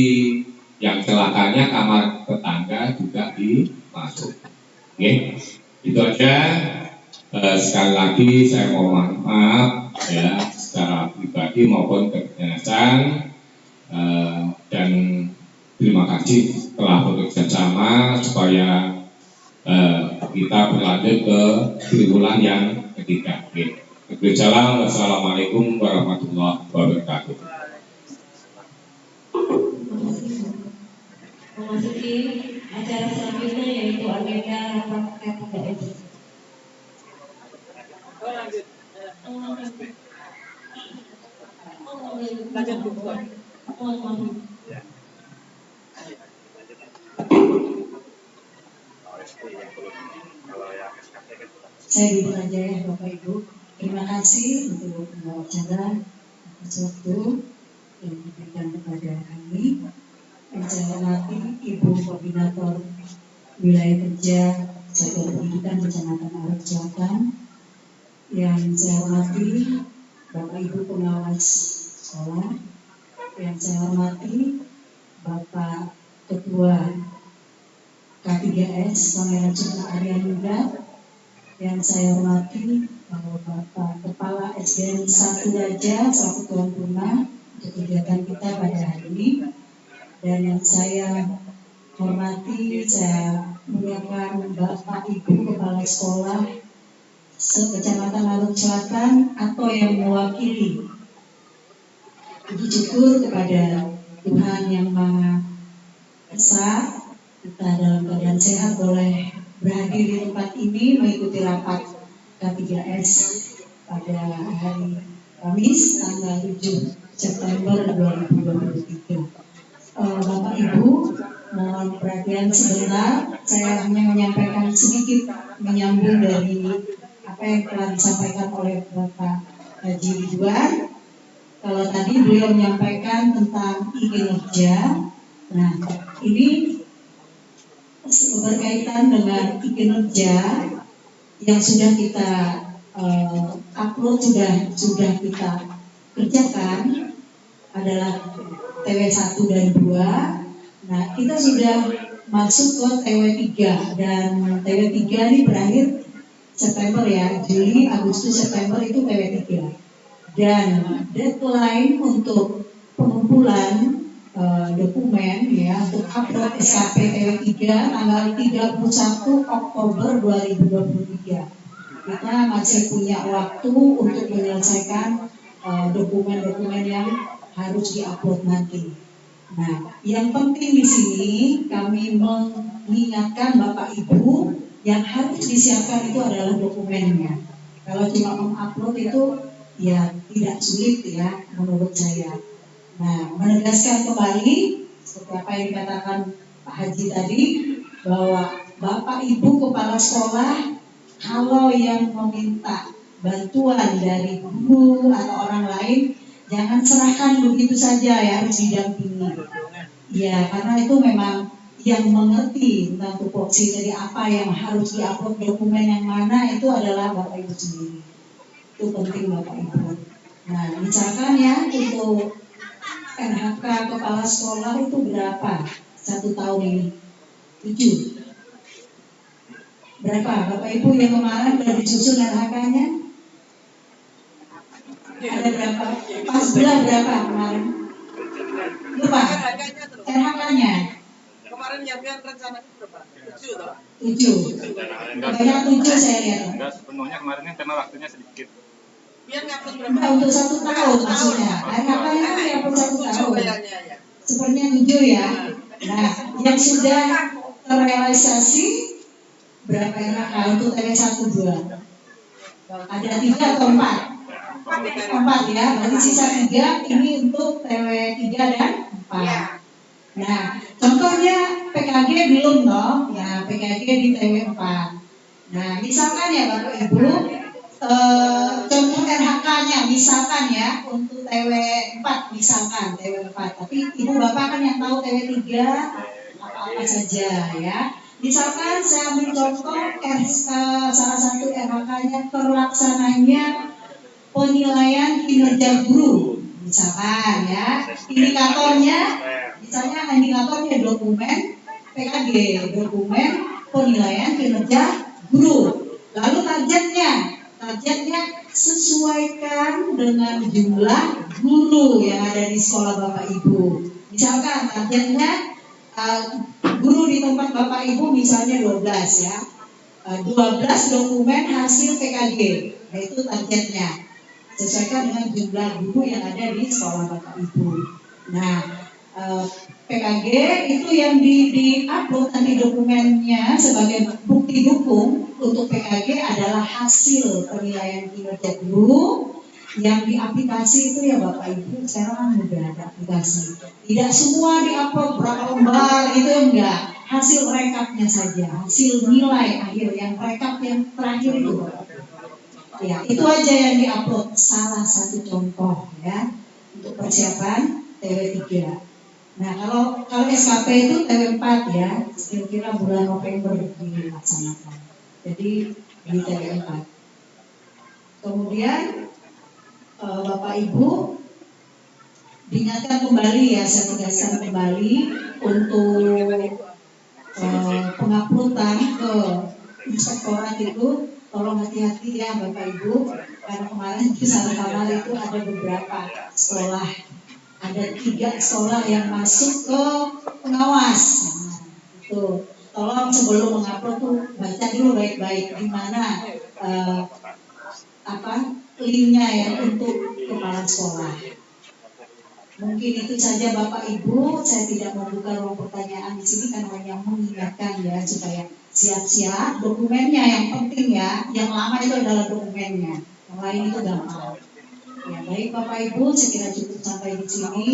yang celakanya kamar tetangga juga dimasuki. Oke, itu aja. Sekali lagi saya mohon maaf ya secara pribadi maupun kedinasan, dan terima kasih telah bekerja sama supaya kita berlanjut ke triwulan yang ketiga. Berjalan. Wassalamualaikum warahmatullahi wabarakatuh. Memasuki acara selanjutnya yaitu agenda rapat K3S. Saya Ibu aja ya Bapak Ibu. Terima kasih untuk acara atas waktu yang diberikan kepada kami. Yang saya hormati Ibu Koordinator Wilayah Kerja Satuan Pendidikan Kecamatan Arok Selatan. Yang saya hormati Bapak Ibu pengawas sekolah. Yang saya hormati Bapak Ketua K3S Pangeran Suta Aryanuda. Yang saya hormati Bapak Kepala SDN 1 Raja selaku tuan rumah untuk kegiatan kita pada hari ini. Dan yang saya hormati, saya muliakan Bapak Ibu Kepala Sekolah Kecamatan Arok Selatan atau yang mewakili. Puji syukur kepada Tuhan Yang Maha Esa, kita dalam keadaan sehat boleh berhadir di tempat ini mengikuti rapat K3S pada hari Kamis tanggal 7 September 2023. Bapak Ibu, mohon perhatian sebentar. Saya hanya menyampaikan sedikit menyambung dari apa yang telah disampaikan oleh Bapak Haji Ridwan. Kalau tadi beliau menyampaikan tentang kinerja, nah ini berkaitan dengan kinerja yang sudah kita upload, sudah kita kerjakan adalah TW 1 dan 2. Nah, kita sudah masuk ke TW 3 dan TW 3 ini berakhir September ya, Juli, Agustus, September itu TW 3. Dan deadline untuk pengumpulan dokumen ya untuk upload SKP TW 3 tanggal 31 Oktober 2023. Kita masih punya waktu untuk menyelesaikan dokumen-dokumen yang harus diupload nanti. Nah, yang penting di sini kami mengingatkan Bapak Ibu yang harus disiapkan itu adalah dokumennya. Kalau cuma mengupload itu ya tidak sulit ya menurut saya. Nah, menegaskan kembali seperti apa yang dikatakan Pak Haji tadi bahwa Bapak Ibu Kepala Sekolah kalau yang meminta bantuan dari guru atau orang lain jangan serahkan begitu saja ya, harus didampingi. Ya, karena itu memang yang mengerti tentang tupoksi dari apa yang harus diupload dokumen yang mana itu adalah Bapak Ibu sendiri. Itu penting Bapak Ibu. Nah, misalkan ya untuk NHK kepala sekolah itu berapa 1 tahun ini? 7. Berapa Bapak Ibu yang kemarin sudah disusun NHK-nya? Ada berapa? Pas bulan berapa kemarin? Lupa. NHK-nya. Kemarin nyiapin rencana berapa? 7 toh? 7. Banyak 7 saya lihat. Enggak sepenuhnya kemarin kan karena waktunya sedikit. Biar ngupload berapa? Nah, untuk 1 tahun maksudnya. NHK-nya kan ya untuk 1 tahun. Sepertinya 7 ya. Nah, yang sudah terrealisasi berapa NHK untuk TW 1 2? Ada 3 atau 4? 4 ya, berarti sisa 3 ini untuk TW 3 dan 4. Nah, contohnya PKG belum toh, ya PKG di TW 4. Nah, misalkan ya Bapak Ibu, contoh NHK-nya misalkan ya untuk TW 4 misalkan TW 4, tapi Ibu Bapak kan yang tahu TW 3 apa-apa saja ya. Misalkan saya ambil contoh salah satu NHK-nya terlaksananya penilaian kinerja guru, misalkan ya, indikatornya, misalnya indikatornya dokumen PKG, dokumen penilaian kinerja guru. Lalu targetnya sesuaikan dengan jumlah guru yang ada di sekolah Bapak Ibu. Misalkan targetnya guru di tempat Bapak Ibu misalnya 12 ya, 12 dokumen hasil PKG, yaitu targetnya sesuaikan dengan jumlah guru yang ada di sekolah Bapak Ibu. Nah, PKG itu yang di-upload nanti dokumennya sebagai bukti dukung untuk PKG adalah hasil penilaian kinerja guru yang di aplikasi itu ya Bapak Ibu. Sekarang kan udah ada aplikasi, tidak semua di-upload berapa lembar itu enggak, hasil rekapnya saja, hasil nilai akhir yang rekap yang terakhir itu Bapak. Ya, itu aja yang di-upload, salah satu contoh ya untuk persiapan TW3. Nah, kalau SKP itu TW4 ya, kira-kira bulan November dilaksanakan. Jadi di TW4. Kemudian Bapak Ibu diingatkan kembali ya, saya tegaskan kembali untuk penguploadan ke inspektorat itu tolong hati-hati ya Bapak Ibu, karena kemarin di salah kamar itu ada beberapa sekolah, ada 3 sekolah yang masuk ke pengawas. Nah, itu tolong sebelum mengupload tuh baca dulu baik-baik di mana linknya ya untuk kepala sekolah. Mungkin itu saja Bapak Ibu, saya tidak membuka ruang pertanyaan di sini karena hanya mengingatkan ya supaya siap-siap dokumennya yang penting ya, yang lama itu adalah dokumennya, yang lain itu gampang. Ya baik Bapak Ibu, saya kira cukup sampai di sini.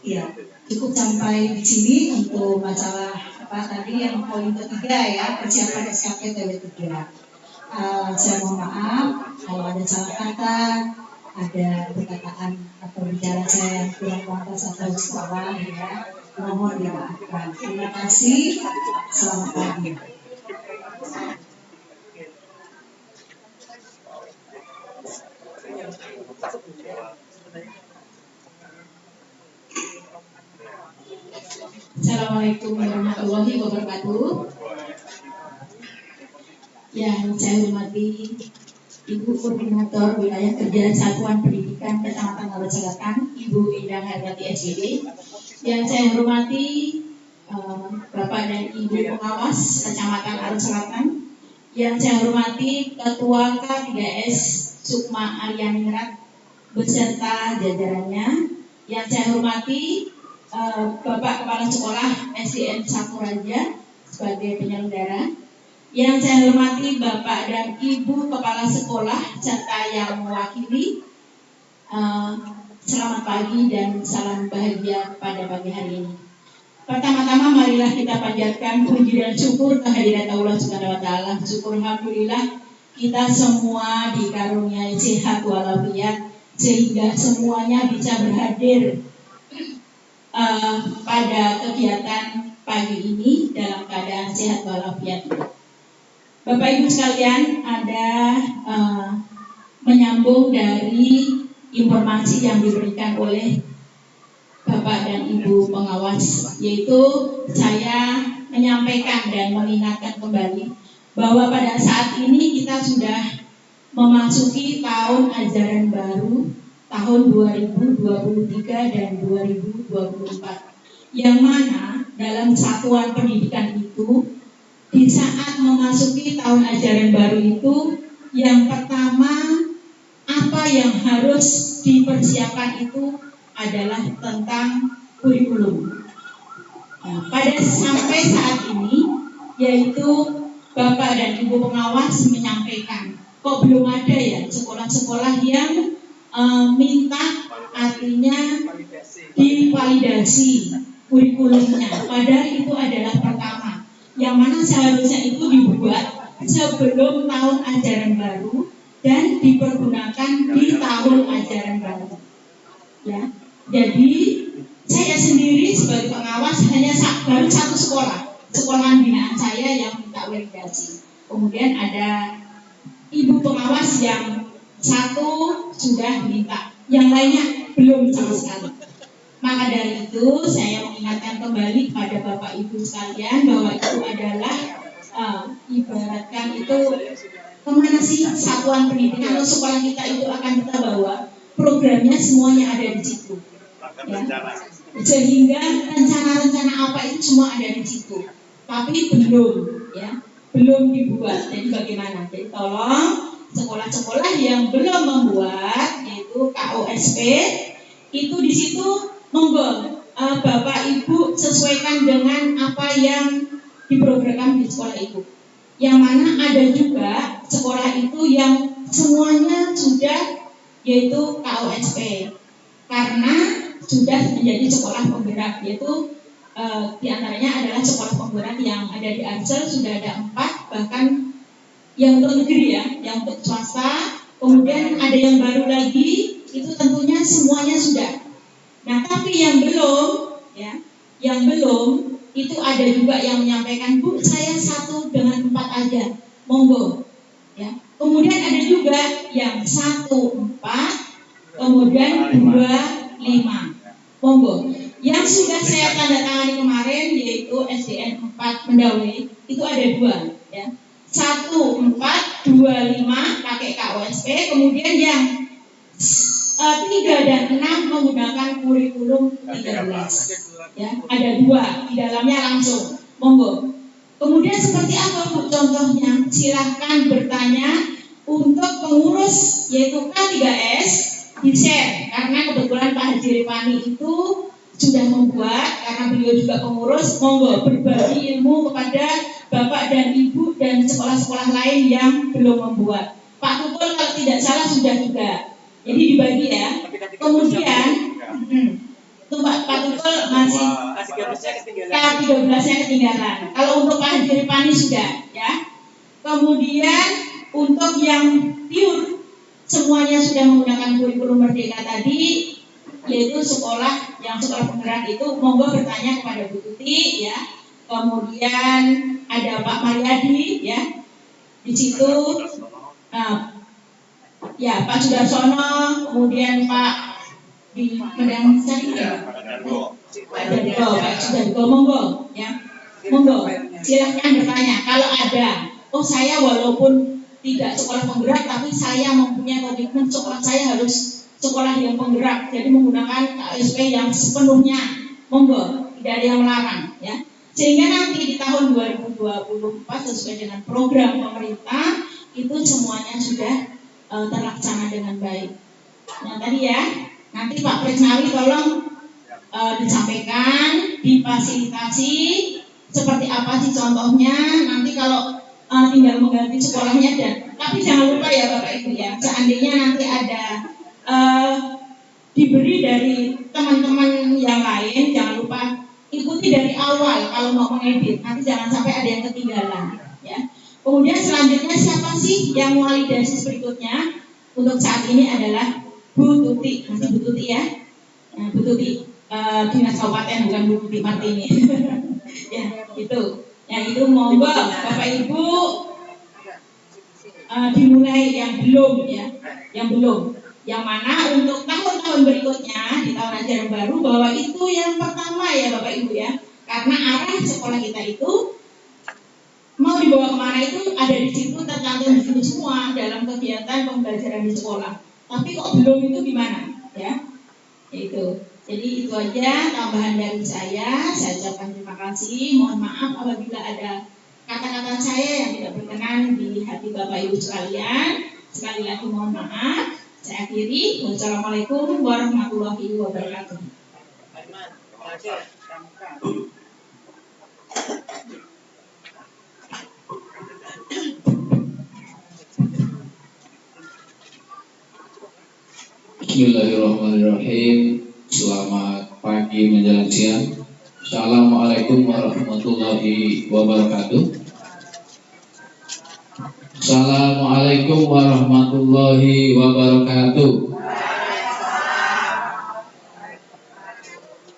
Ya cukup sampai di sini untuk masalah tadi yang poin ketiga ya, persiapan SKP TW3. Saya mohon maaf kalau ada salah kata, ada perkataan atau bicara saya yang kurang pantas atau salah ya, mohon dimaafkan. Terima kasih. Selamat pagi. Assalamualaikum warahmatullahi wabarakatuh. Yang saya hormati Ibu Koordinator Wilayah Kerja Satuan Pendidikan Kecamatan Arus Selatan, Ibu Indah Hargati SGD. Yang saya hormati Bapak dan Ibu Pengawas Kecamatan Arus Selatan. Yang saya hormati Ketua K3S Sukma Aryaningrat beserta jajarannya. Yang saya hormati Bapak Kepala Sekolah SDN Sapuraja sebagai penyelenggara. Yang saya hormati Bapak dan Ibu Kepala Sekolah serta yang mewakili, selamat pagi dan salam bahagia pada pagi hari ini. Pertama-tama marilah kita panjatkan puji dan syukur kehadirat Allah Subhanahu wa taala. Syukur alhamdulillah kita semua dikaruniai sehat walafiat sehingga semuanya bisa berhadir pada kegiatan pagi ini dalam keadaan sehat walafiat. Bapak Ibu sekalian, ada menyambung dari informasi yang diberikan oleh Bapak dan Ibu pengawas, yaitu saya menyampaikan dan mengingatkan kembali bahwa pada saat ini kita sudah memasuki tahun ajaran baru tahun 2023 dan 2024, yang mana dalam satuan pendidikan itu di saat memasuki tahun ajaran baru itu, yang pertama apa yang harus dipersiapkan itu adalah tentang kurikulum. Nah, pada sampai saat ini, yaitu Bapak dan Ibu pengawas menyampaikan, kok belum ada ya sekolah-sekolah yang minta, artinya divalidasi kurikulumnya. Padahal itu adalah pertama, yang mana seharusnya itu dibuat sebelum tahun ajaran baru dan dipergunakan di tahun ajaran baru. Ya, jadi saya sendiri sebagai pengawas hanya baru satu sekolah binaan saya yang minta validasi. Kemudian ada ibu pengawas yang satu sudah minta, yang lainnya belum sama sekali. Maka dari itu saya mengingatkan kembali kepada Bapak Ibu sekalian bahwa itu adalah ibaratkan itu kemana sih satuan pendidikan atau sekolah kita itu akan kita bawa, programnya semuanya ada di situ. Sehingga rencana-rencana apa itu semua ada di situ, tapi belum dibuat. Jadi bagaimana? Jadi tolong sekolah-sekolah yang belum membuat, yaitu KOSP, itu di situ monggo Bapak Ibu sesuaikan dengan apa yang diprogramkan di sekolah itu. Yang mana ada juga sekolah itu yang semuanya sudah, yaitu KOSP, karena sudah menjadi sekolah penggerak, yaitu diantaranya adalah sekolah penggerak yang ada di Ansel sudah ada 4, bahkan yang untuk negeri ya, yang untuk swasta, kemudian ada yang baru lagi, itu tentunya semuanya sudah. Nah, tapi yang belum, itu ada juga yang menyampaikan, Bu, saya 1 dengan 4 aja, monggo. Ya. Kemudian ada juga yang 1, 4, kemudian 2, 5, monggo. Yang sudah saya tanda tangani kemarin yaitu SDN 4 Mendawai, itu ada 2, ya. 1, 4, 2, 5 pakai KOSP, kemudian yang 3 dan 6 menggunakan kurikulum 13. Ya, ada 2 di dalamnya langsung, monggo. Kemudian seperti apa Bu contohnya? Silahkan bertanya untuk pengurus yaitu K3S di-share, karena kebetulan Pak Haji Ripani itu sudah membuat, karena beliau juga pengurus, monggo berbagi ilmu kepada Bapak dan Ibu dan sekolah-sekolah lain yang belum membuat. Pak Tukul kalau tidak salah sudah juga, jadi dibagi ya. Kemudian itu Pak Tukul masih K13-nya ketinggalan. Kalau untuk Pak Haji Ripani sudah ya. Kemudian untuk yang pure semuanya sudah menggunakan kurikulum Merdeka tadi, yaitu sekolah penggerak itu, monggo bertanya kepada Bu Tuti ya. Kemudian ada Pak Mariadi ya di situ, ya Pak Sudarsono, kemudian Pak di Medang Sari ya, Pak Sudargo, monggo ya, monggo silahkan bertanya kalau ada. Oh, saya walaupun tidak sekolah penggerak, tapi saya mempunyai komitmen sekolah saya harus sekolah yang penggerak, jadi menggunakan KOSP yang sepenuhnya, monggo, tidak ada yang melarang ya. Sehingga nanti di tahun 2024 sesuai dengan program pemerintah itu semuanya sudah terlaksana dengan baik. Nah tadi ya, nanti Pak Presnawi tolong disampaikan, difasilitasi seperti apa sih contohnya. Nanti kalau tinggal mengganti sekolahnya, dan tapi jangan lupa ya Bapak Ibu ya, seandainya nanti ada diberi dari teman-teman yang lain, jangan lupa ikuti dari awal kalau mau mengedit, nanti jangan sampai ada yang ketinggalan ya. Kemudian selanjutnya siapa sih yang validasis berikutnya? Untuk saat ini adalah Bu Tuti, nanti Bu Tuti ya. Nah, Bu Tuti Dinas Kabupaten, bukan Bu Tuti Martini. Ya itu, ya itu monggo Bapak Ibu dimulai yang belum ya, yang mana untuk tahun-tahun berikutnya di tahun ajaran baru, bahwa itu yang pertama ya Bapak Ibu ya, karena arah sekolah kita itu mau dibawa kemana itu ada di situ, tercantum di situ semua dalam kegiatan pembelajaran di sekolah. Tapi kok belum itu gimana ya? Itu. Jadi itu aja tambahan dari saya ucapkan terima kasih. Mohon maaf apabila ada kata-kata saya yang tidak berkenan di hati Bapak Ibu sekalian. Sekali lagi mohon maaf. Saya akhiri. Wassalamualaikum warahmatullahi wabarakatuh. Bismillahirrahmanirrahim. Selamat pagi menjelang siang. Assalamualaikum warahmatullahi wabarakatuh. Assalamualaikum warahmatullahi wabarakatuh.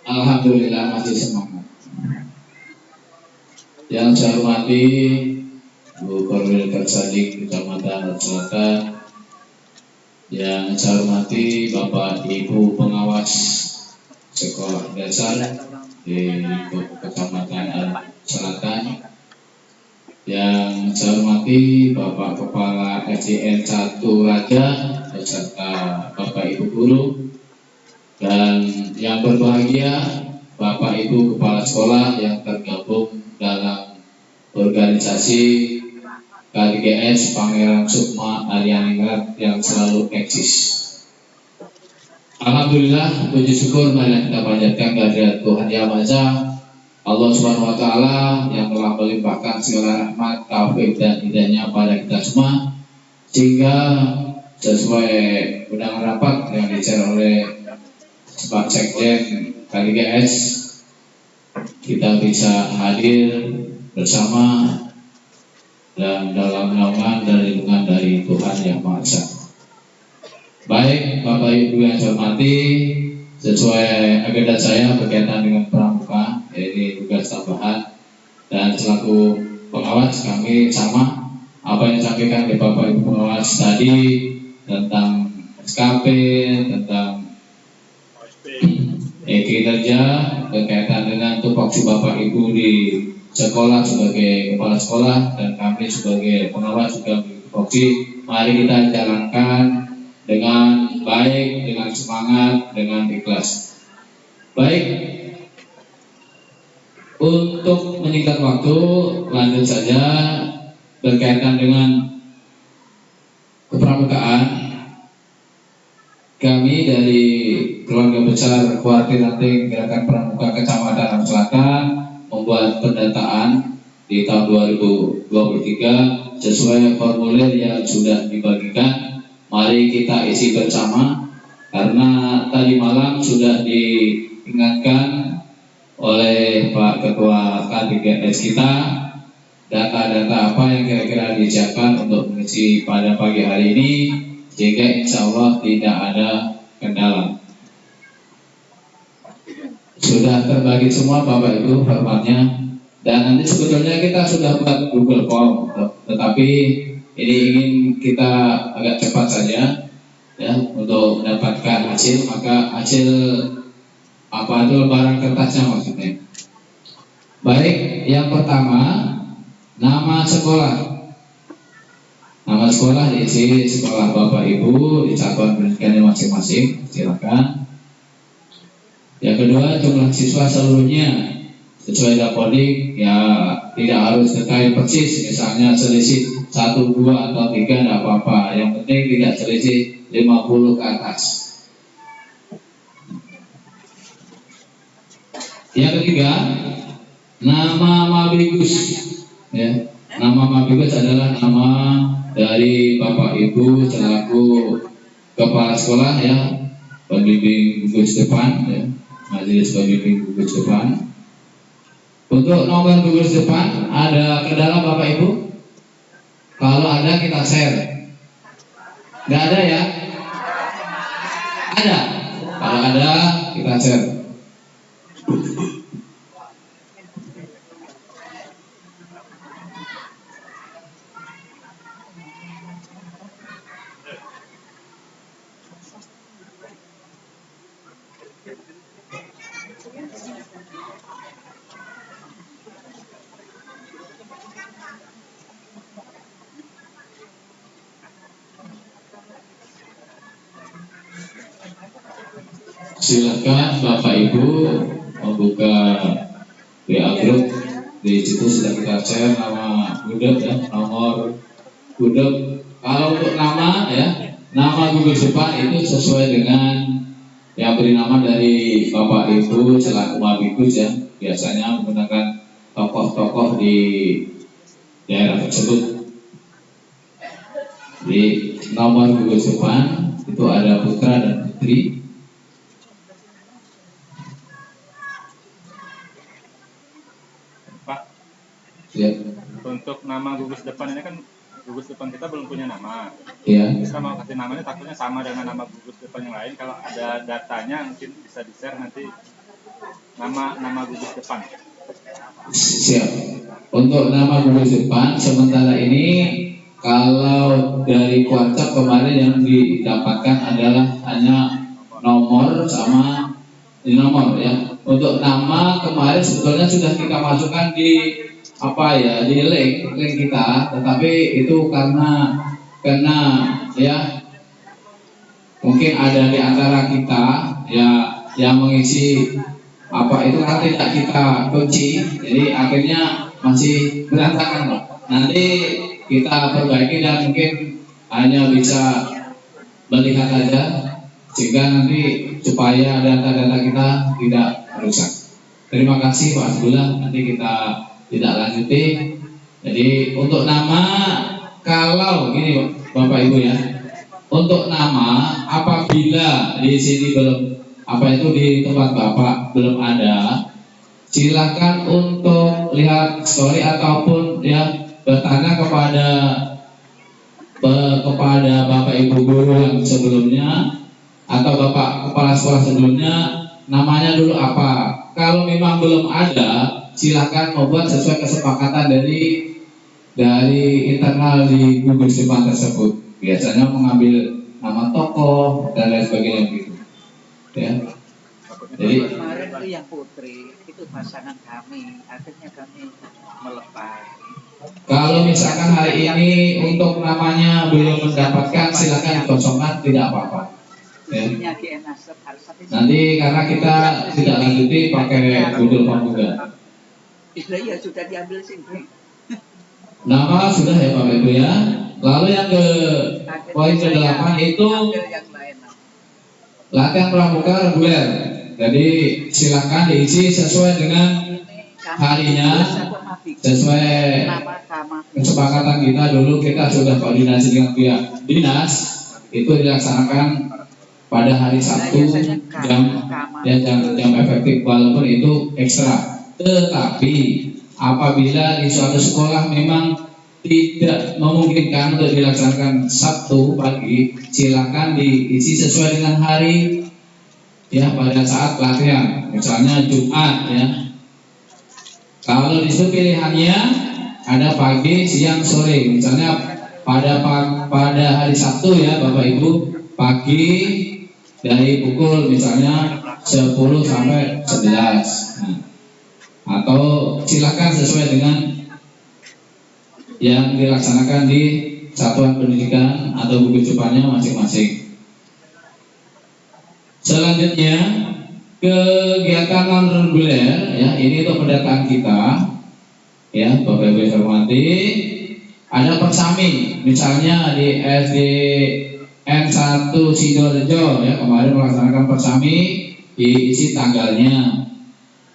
Alhamdulillah masih semangat. Yang saya hormati Bu Korwil Kersadik Kecamatan Selatan, yang saya hormati Bapak Ibu pengawas sekolah dasar di Kecamatan Selatan, yang saya hormati Bapak Kepala SDN 1 Raja beserta Bapak Ibu guru, dan Yang berbahagia Bapak Ibu Kepala Sekolah yang tergabung dalam organisasi KDGS Pangeran Sukma Alianingrat yang selalu eksis. Alhamdulillah, puji syukur marilah kita panjatkan kehadirat Tuhan Yang Maha Esa, Allah Subhanahu wa Ta'ala yang telah melimpahkan segala rahmat, taufik dan hidayahnya pada kita semua, sehingga sesuai undangan rapat yang dicetak oleh Pak Sekjen KDGS, kita bisa hadir bersama dan dalam naungan dan lindungan dari Tuhan Yang Maha Esa. Baik, Bapak Ibu yang saya hormati, sesuai agenda saya berkaitan dengan pramuka, yaitu tugas tambahan, dan selaku pengawas kami sama apa yang disampaikan oleh Bapak Ibu pengawas tadi tentang SKP, tentang kinerja berkaitan dengan tupoksi Bapak Ibu di sekolah sebagai kepala sekolah dan kami sebagai pengawas juga tupoksi. Mari kita jalankan dengan baik, dengan semangat, dengan ikhlas. Baik, untuk menyingkat waktu, lanjut saja berkaitan dengan kepramukaan. Kami dari keluarga besar Kuartir Ranting Gerakan Pramuka Kecamatan Arah Selatan membuat pendataan di tahun 2023 sesuai formulir yang sudah dibagikan. Mari kita isi bersama, karena tadi malam sudah diingatkan oleh Pak Ketua KDGS kita data-data apa yang kira-kira disiapkan untuk mengisi pada pagi hari ini, sehingga insya Allah tidak ada kendala. Sudah terbagi semua Bapak Ibu formatnya, dan nanti sebetulnya kita sudah buat Google Form, tetapi ini ingin kita agak cepat saja ya untuk mendapatkan hasil. Maka hasil apa itu lembaran kertasnya maksudnya. Baik, yang pertama nama sekolah. Nama sekolah diisi sekolah Bapak Ibu di satuan pendidikannya masing-masing, silakan. Yang kedua jumlah siswa seluruhnya sesuai Dapodik, ya tidak harus terkait persis, misalnya selisih 1, 2 atau 3 tidak apa-apa, yang penting tidak selisih 50 ke atas. Yang ketiga, nama Mabigus ya. Nama Mabigus adalah nama dari Bapak Ibu selaku kepala sekolah ya, pembimbing gugus depan ya, majelis pembimbing gugus depan. Untuk nomor gugus depan ada kendala Bapak Ibu? Kalau ada kita share. Nggak ada ya? Ada. Kalau ada kita share. Silakan Bapak Ibu membuka WA group, di situ sudah kita share nama gudeg ya, nomor gudeg. Kalau untuk nama ya, nama gugus depan itu sesuai dengan yang beri nama dari Bapak Ibu selaku Mabigus ya, biasanya menggunakan tokoh-tokoh di daerah tersebut. Di nomor gugus depan itu ada putra dan putri. Ya. Untuk nama gugus depan ini kan gugus depan kita belum punya nama. Iya. Kita mau kasih namanya takutnya sama dengan nama gugus depan yang lain. Kalau ada datanya mungkin bisa di-share nanti nama gugus depan. Siap. Untuk nama gugus depan sementara ini kalau dari WhatsApp kemarin yang didapatkan adalah hanya nomor sama nomor ya. Untuk nama kemarin sebetulnya sudah kita masukkan di di link kita, tetapi itu karena ya mungkin ada di antara kita ya yang mengisi apa itu kan tidak kita kunci, jadi akhirnya masih berantakan Pak. Nanti kita perbaiki dan mungkin hanya bisa melihat aja, sehingga nanti supaya data-data kita tidak rusak. Terima kasih Pak Abdullah, nanti kita tidak lanjuti. Jadi untuk nama, kalau gini Bapak Ibu ya, untuk nama apabila di sini belum apa itu di tempat Bapak belum ada, silakan untuk lihat story ataupun ya bertanya kepada Bapak Ibu guru yang sebelumnya atau Bapak kepala sekolah sebelumnya, namanya dulu apa. Kalau memang belum ada, silakan membuat sesuai kesepakatan dari internal di gugus depan tersebut. Biasanya mengambil nama tokoh dan lain sebagainya gitu. Ya. Jadi kemarin itu yang putri itu pasangan kami, akhirnya kami melepas. kalau misalkan hari ini untuk namanya belum mendapatkan, silakan dikosongkan, tidak apa-apa. Ya. Nanti karena kita tidak lanjuti pakai Google Form juga. Iya sudah diambil sini. Nama sudah ya Bapak Ibu ya. Lalu yang ke poin ke-8 itu latihan pramuka reguler. Jadi silakan diisi sesuai dengan harinya, sesuai kesepakatan kita. Dulu kita sudah koordinasi dengan pihak dinas, itu dilaksanakan pada hari Sabtu jam efektif, walaupun itu ekstra. Tetapi apabila di suatu sekolah memang tidak memungkinkan untuk dilaksanakan Sabtu pagi, silakan diisi sesuai dengan hari ya pada saat pelatihan, misalnya Jumat ya. Kalau di situ pilihannya ada pagi, siang, sore. Misalnya pada hari Sabtu ya Bapak Ibu, pagi dari pukul misalnya 10 sampai 11. Nah, atau silakan sesuai dengan yang dilaksanakan di satuan pendidikan atau gugus depannya masing-masing. Selanjutnya kegiatan non reguler ya, ini untuk pendataan kita ya Bapak Ibu yang hormati. Ada persami, misalnya di SDN 1 Sidoarjo ya, kemarin melaksanakan persami, diisi tanggalnya.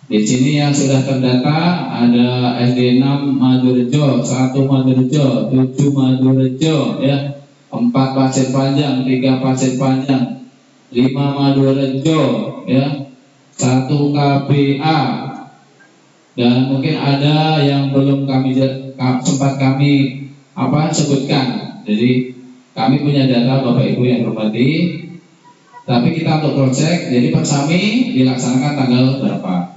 Di sini yang sudah terdata ada SD 6 Madurejo, 1 Madurejo, 7 Madurejo ya, 4 Pasir Panjang, 3 Pasir Panjang, 5 Madurejo ya, 1 KPA, dan mungkin ada yang belum sempat kami sebutkan. Jadi kami punya data Bapak Ibu yang hormati, tapi kita untuk project, jadi persami dilaksanakan tanggal berapa.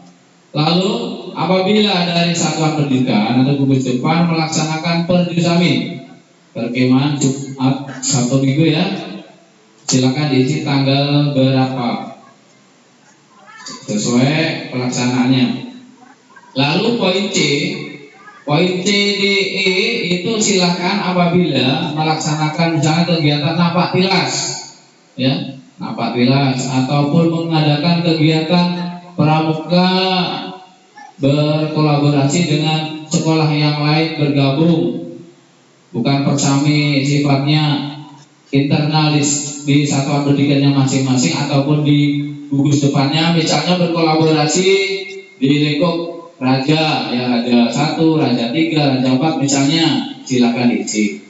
Lalu apabila dari satuan pendidikan atau gugus depan melaksanakan perjusami, perkemahan Jumat Sabtu Minggu ya, silakan diisi tanggal berapa sesuai pelaksanaannya. Lalu poin C D E itu silakan apabila melaksanakan misalnya kegiatan napak tilas ya, napak tilas ataupun mengadakan kegiatan pramuka berkolaborasi dengan sekolah yang lain bergabung, bukan persami sifatnya internal di satuan pendidikannya masing-masing ataupun di gugus depannya, misalnya berkolaborasi di lingkup Raja ya, Raja 1, Raja 3, Raja 4 misalnya, silakan diisi.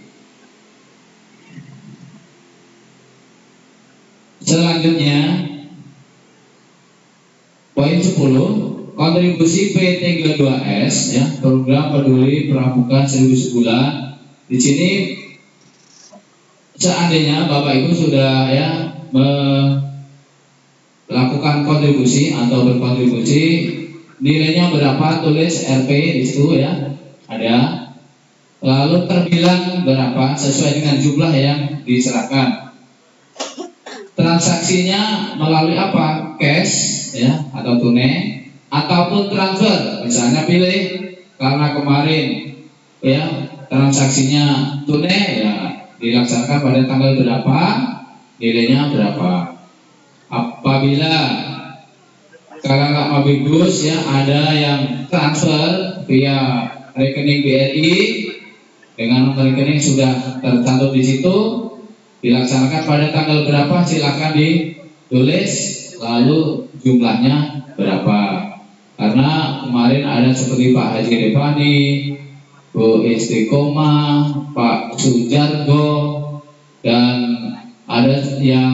Selanjutnya poin 10, kontribusi P32S ya, program peduli pramuka 1000 sebulan. Di sini seandainya Bapak Ibu sudah ya melakukan kontribusi atau berkontribusi, nilainya berapa, tulis RP di situ ya, ada. Lalu terbilang berapa sesuai dengan jumlah yang diserahkan. Transaksinya melalui apa? Cash ya atau tunai ataupun transfer. Misalnya pilih karena kemarin ya transaksinya tunai ya, dilaksanakan pada tanggal berapa, nilainya berapa. Apabila kakak Mabigus ya, ada yang transfer via rekening BRI dengan nomor rekening sudah tercantum di situ, dilaksanakan pada tanggal berapa silakan ditulis, lalu jumlahnya berapa. Karena kemarin ada seperti Pak Haji Revani, Bu Istiqomah, Pak Sujargo, dan ada yang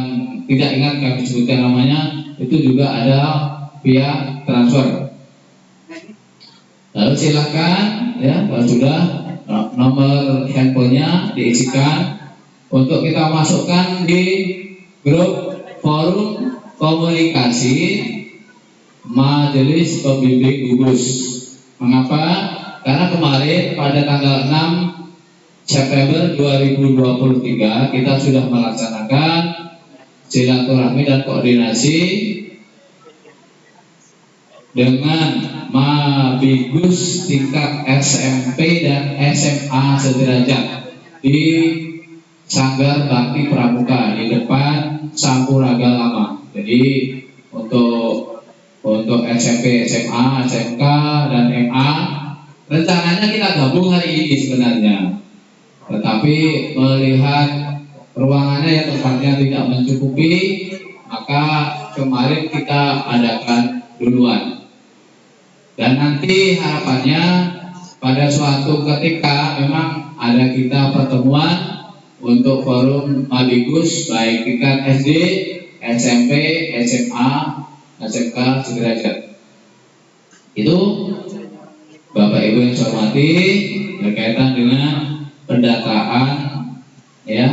tidak ingat kami sebutkan namanya, itu juga ada via transfer. Lalu silakan ya, kalau sudah nomor handphonenya diisikan untuk kita masukkan di grup forum komunikasi Majelis Pembimbing Gugus. Mengapa? Karena kemarin pada tanggal 6 September 2023 kita sudah melaksanakan silaturahmi dan koordinasi dengan Mabigus tingkat SMP dan SMA sederajat di Sanggar Bakti Pramuka di depan Sampuraga Lama. Jadi untuk SMP, SMA, SMK dan MA rencananya kita gabung hari ini sebenarnya. Tetapi melihat ruangannya yang tempatnya tidak mencukupi, maka kemarin kita adakan duluan. Dan nanti harapannya pada suatu ketika memang ada kita pertemuan untuk forum Mabigus baik tingkat SD, SMP, SMA, SMK sederajat. Itu Bapak Ibu yang saya hormati berkaitan dengan pendataan ya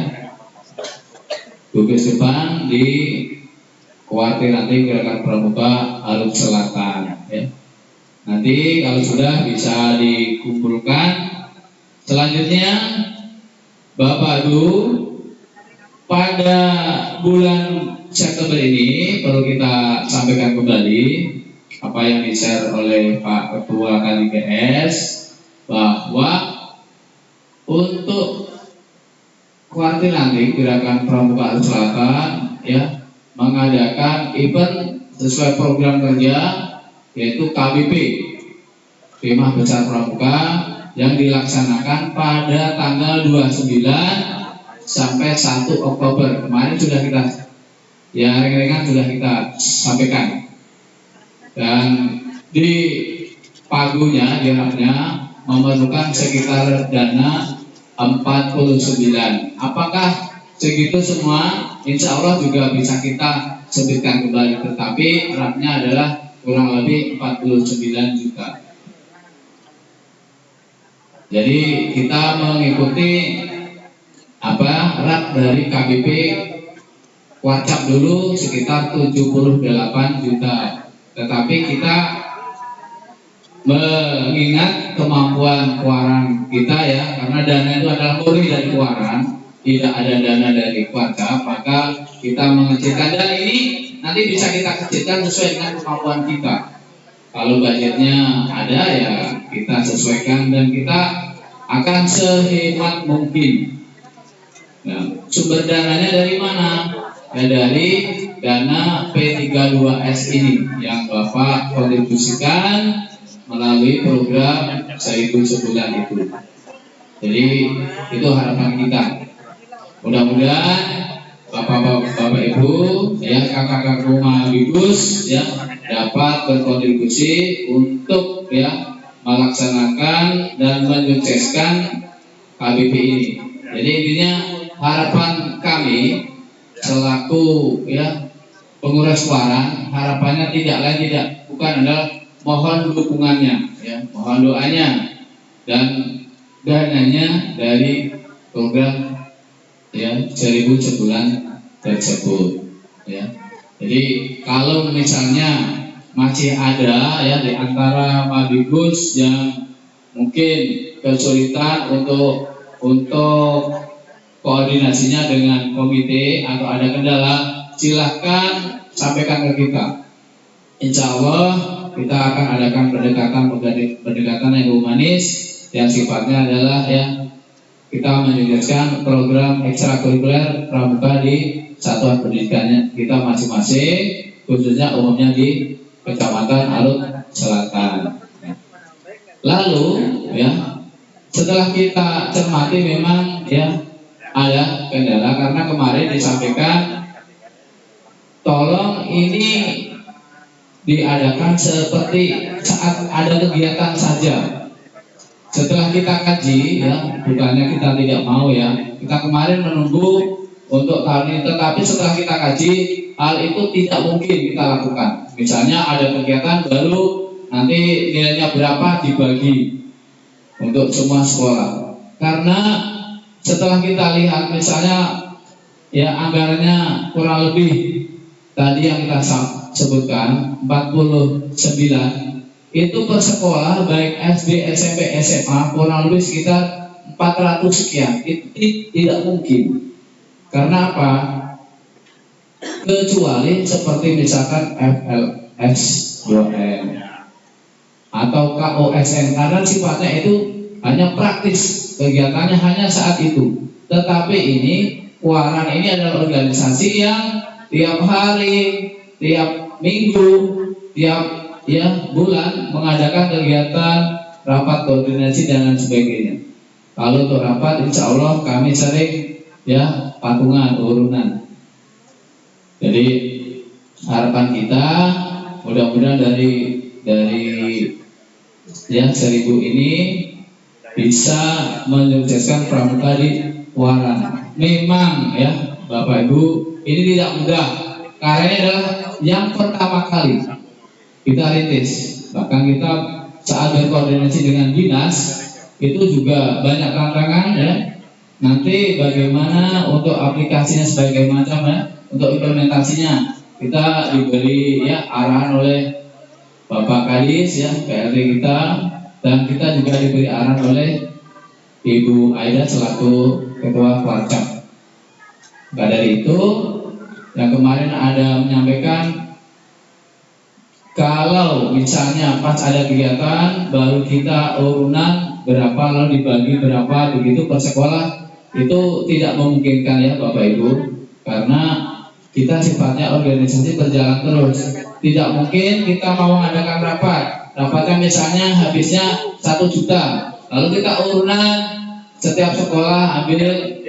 gugus depan di kuartir nanti Gerakan Pramuka Aluk Selatan ya. Nanti kalau sudah bisa dikumpulkan. Selanjutnya Bapak Ibu, pada bulan September ini perlu kita sampaikan kembali apa yang di-share oleh Pak Ketua KDGS, bahwa untuk kuartir nanti Gerakan Pramuka Aluk Selatan ya mengadakan event sesuai program kerja, yaitu KBP, Kemah Besar Pramuka, yang dilaksanakan pada tanggal 29 sampai 1 Oktober. Kemarin sudah kita ya ringan-ringan sudah kita sampaikan. Dan di pagunya jaraknya memerlukan sekitar dana 49. Apakah segitu semua? Insya Allah juga bisa kita sebutkan kembali, tetapi harapnya adalah kurang lebih 49 juta. Jadi kita mengikuti rak dari KBP Kuarcap dulu sekitar 78 juta. Tetapi kita mengingat kemampuan Kuaran kita ya, karena dana itu adalah murni dari Kuaran, tidak ada dana dari Kuarcap, maka kita mengecilkan, dan ini nanti bisa kita kecilkan sesuai dengan kemampuan kita. Kalau budgetnya ada ya kita sesuaikan, dan kita akan sehemat mungkin. Nah, sumber dananya dari mana? Ya dari dana P32S ini yang Bapak kontribusikan melalui program 1000 sebulan itu. Jadi itu harapan kita. Mudah-mudahan Bapak Ibu ya, kakak-kakak rumah Mabigus ya dapat berkontribusi untuk ya melaksanakan dan menyukseskan KBP ini. Jadi intinya harapan kami selaku ya pengurus Kuaran, harapannya bukan adalah mohon dukungannya ya, mohon doanya dan dananya dari program ya 1000 sebulan tersebut ya. Jadi kalau misalnya masih ada ya di antara Mabigus yang mungkin kesulitan untuk koordinasinya dengan komite atau ada kendala, silahkan sampaikan ke kita. Insya Allah kita akan adakan pendekatan yang humanis yang sifatnya adalah ya kita menyukseskan program ekstrakurikuler pramuka di satuan pendidikannya kita masing-masing, khususnya umumnya di Kecamatan Arut Selatan. Lalu ya, setelah kita cermati memang ya ada kendala karena kemarin disampaikan tolong ini diadakan seperti saat ada kegiatan saja. Setelah kita kaji ya, bukannya kita tidak mau ya, kita kemarin menunggu untuk tahun ini, tetapi setelah kita kaji hal itu tidak mungkin kita lakukan. Misalnya ada kegiatan baru, nanti nilainya berapa dibagi untuk semua sekolah. Karena setelah kita lihat misalnya ya anggarannya kurang lebih tadi yang kita sebutkan 49, itu per sekolah baik SD, SMP, SMA kurang lebih sekitar 400 sekian. Itu tidak mungkin. Karena apa? Kecuali seperti misalkan FLS 2M atau KOSN, karena sifatnya itu hanya praktis, kegiatannya hanya saat itu. Tetapi ini Waran ini adalah organisasi yang tiap hari, tiap minggu, tiap bulan mengadakan kegiatan rapat koordinasi dan lain sebagainya. Kalau untuk rapat, insya Allah kami sering ya patungan urunan. Jadi harapan kita mudah-mudahan dari ya 1000 ini bisa menyukseskan pramuka di Waran. Memang ya Bapak Ibu, ini tidak mudah karena ini adalah yang pertama kali kita rintis. Bahkan kita saat berkoordinasi dengan dinas itu juga banyak tantangan ya. Nanti bagaimana untuk aplikasinya sebagai macam ya, untuk implementasinya kita diberi ya arahan oleh Bapak Kadis ya, PLT kita, dan kita juga diberi arahan oleh Ibu Aida selaku Ketua Warcap. Maka dari itu yang kemarin ada menyampaikan kalau misalnya pas ada kegiatan baru kita urunan berapa lalu dibagi berapa begitu per sekolah, itu tidak memungkinkan ya Bapak Ibu, karena kita sifatnya organisasi berjalan terus. Tidak mungkin kita mau mengadakan rapatnya misalnya habisnya 1 juta, lalu kita urunan setiap sekolah ambil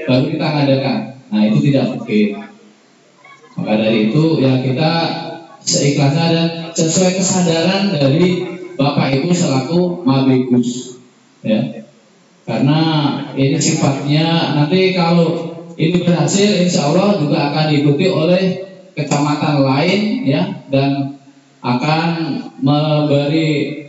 baru kita ngadakan. Nah itu tidak mungkin. Maka dari itu ya kita seikhlasnya dan sesuai kesadaran dari Bapak Ibu selaku Mabigus ya. Karena ini sifatnya nanti kalau ini berhasil insya Allah juga akan diikuti oleh kecamatan lain ya, dan akan memberi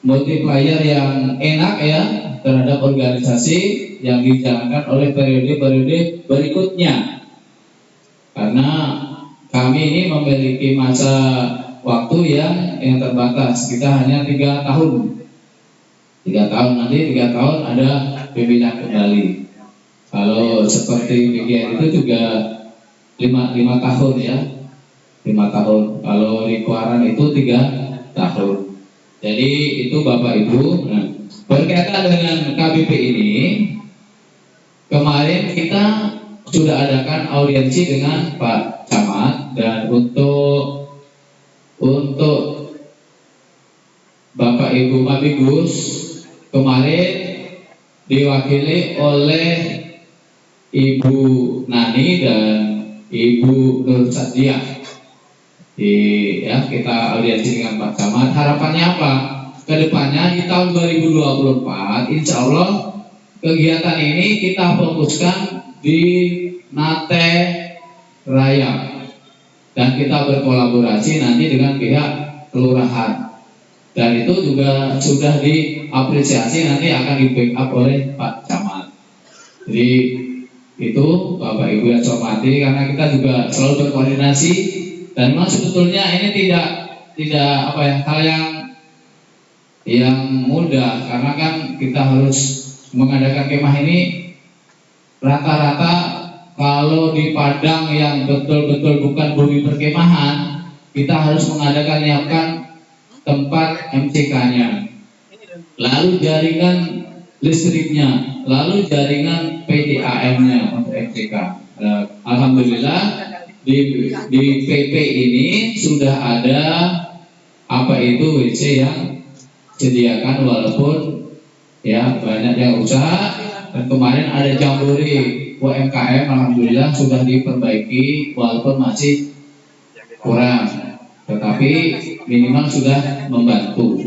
multiplier yang enak ya terhadap organisasi yang dijalankan oleh periode-periode berikutnya. Karena kami ini memiliki masa waktu yang terbatas, kita hanya 3 tahun. 3 tahun nanti 3 tahun ada pimpinan kembali. Kalau seperti BGN itu juga 5 tahun ya, 5 tahun. Kalau di Kuaran itu 3 tahun. Jadi itu Bapak Ibu. Nah, berkaitan dengan KBP ini, kemarin kita sudah adakan audiensi dengan Pak Camat, dan untuk Bapak Ibu Mabigus kemarin diwakili oleh Ibu Nani dan Ibu Nur Sadiah. Ya, kita audiensi dengan Pak Camat. Harapannya apa? Kedepannya di tahun 2024, insya Allah kegiatan ini kita fokuskan di Nate Raya, dan kita berkolaborasi nanti dengan pihak kelurahan. Dan itu juga sudah diapresiasi, nanti akan di backup oleh Pak Camat. Jadi itu Bapak Ibu yang saya hormati, karena kita juga selalu berkoordinasi, dan memang sebetulnya ini tidak hal yang mudah, karena kan kita harus mengadakan kemah ini rata-rata kalau di Padang yang betul-betul bukan bumi perkemahan, kita harus nyiapkan tempat MCK-nya, lalu jaringan listriknya, lalu jaringan PDAM-nya untuk MCK. Alhamdulillah di PP ini sudah ada apa itu WC yang disediakan, walaupun ya banyak yang rusak. Dan kemarin ada jambore UMKM, alhamdulillah sudah diperbaiki walaupun masih kurang, tetapi minimal sudah membantu.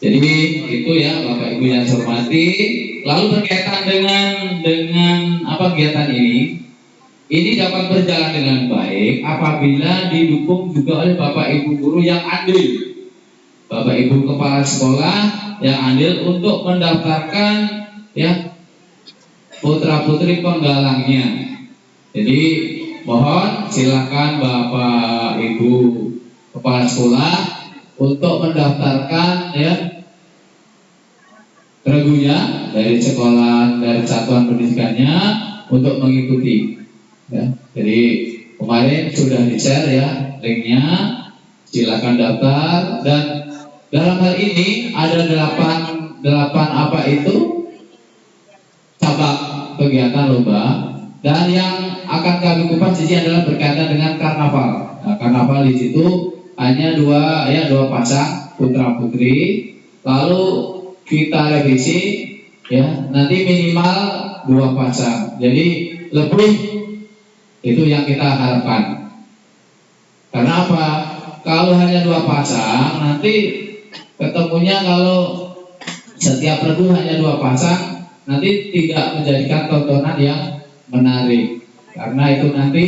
Jadi itu ya Bapak Ibu yang saya hormati. Lalu berkaitan dengan apa kegiatan ini dapat berjalan dengan baik apabila didukung juga oleh Bapak Ibu guru yang andil, Bapak Ibu kepala sekolah yang andil untuk mendaftarkan ya putra putri penggalangnya. Jadi mohon silakan Bapak Ibu kepala sekolah untuk mendaftarkan ya regunya dari sekolah, dari satuan pendidikannya untuk mengikuti ya. Jadi kemarin sudah di-share ya linknya, silakan daftar. Dan dalam hal ini ada 8 apa itu cabang kegiatan lomba, dan yang akan kami kupas di sini adalah berkaitan dengan karnaval. Nah, karnaval di situ hanya dua pasang putra putri, lalu kita revisi ya nanti minimal 2 pasang, jadi lebih itu yang kita harapkan. Karena apa? Kalau hanya 2 pasang nanti ketemunya kalau setiap regu hanya 2 pasang nanti tidak menjadikan tontonan yang menarik. Karena itu nanti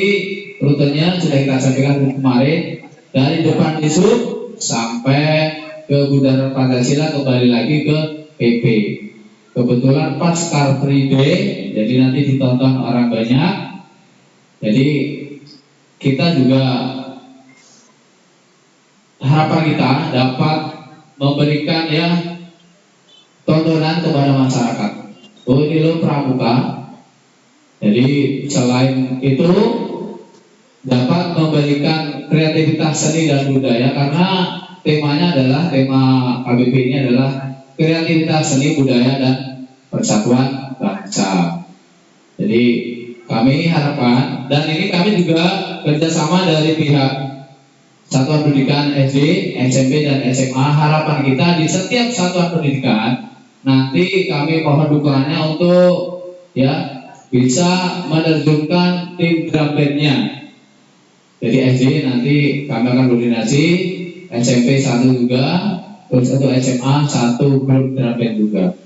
rutenya sudah kita sampaikan kemarin, dari depan Disub sampai ke Bundaran Pancasila kembali lagi ke PP. Kebetulan pas Car Free Day, jadi nanti ditonton orang banyak. Jadi kita juga harapan kita dapat memberikan ya tontonan kepada masyarakat. Oh ini loh pramuka. Jadi selain itu dapat memberikan kreativitas seni dan budaya, karena temanya adalah, tema KBP ini adalah kreativitas seni budaya dan persatuan bangsa. Jadi kami harapkan, dan ini kami juga kerjasama dari pihak satuan pendidikan SD, SMP dan SMA. Harapan kita di setiap satuan pendidikan nanti kami mohon dukungannya untuk ya bisa menerjunkan tim drum bandnya. Jadi SD nanti kami akan koordinasi, SMP 1 juga, terus untuk SMA 1 grup drum band juga.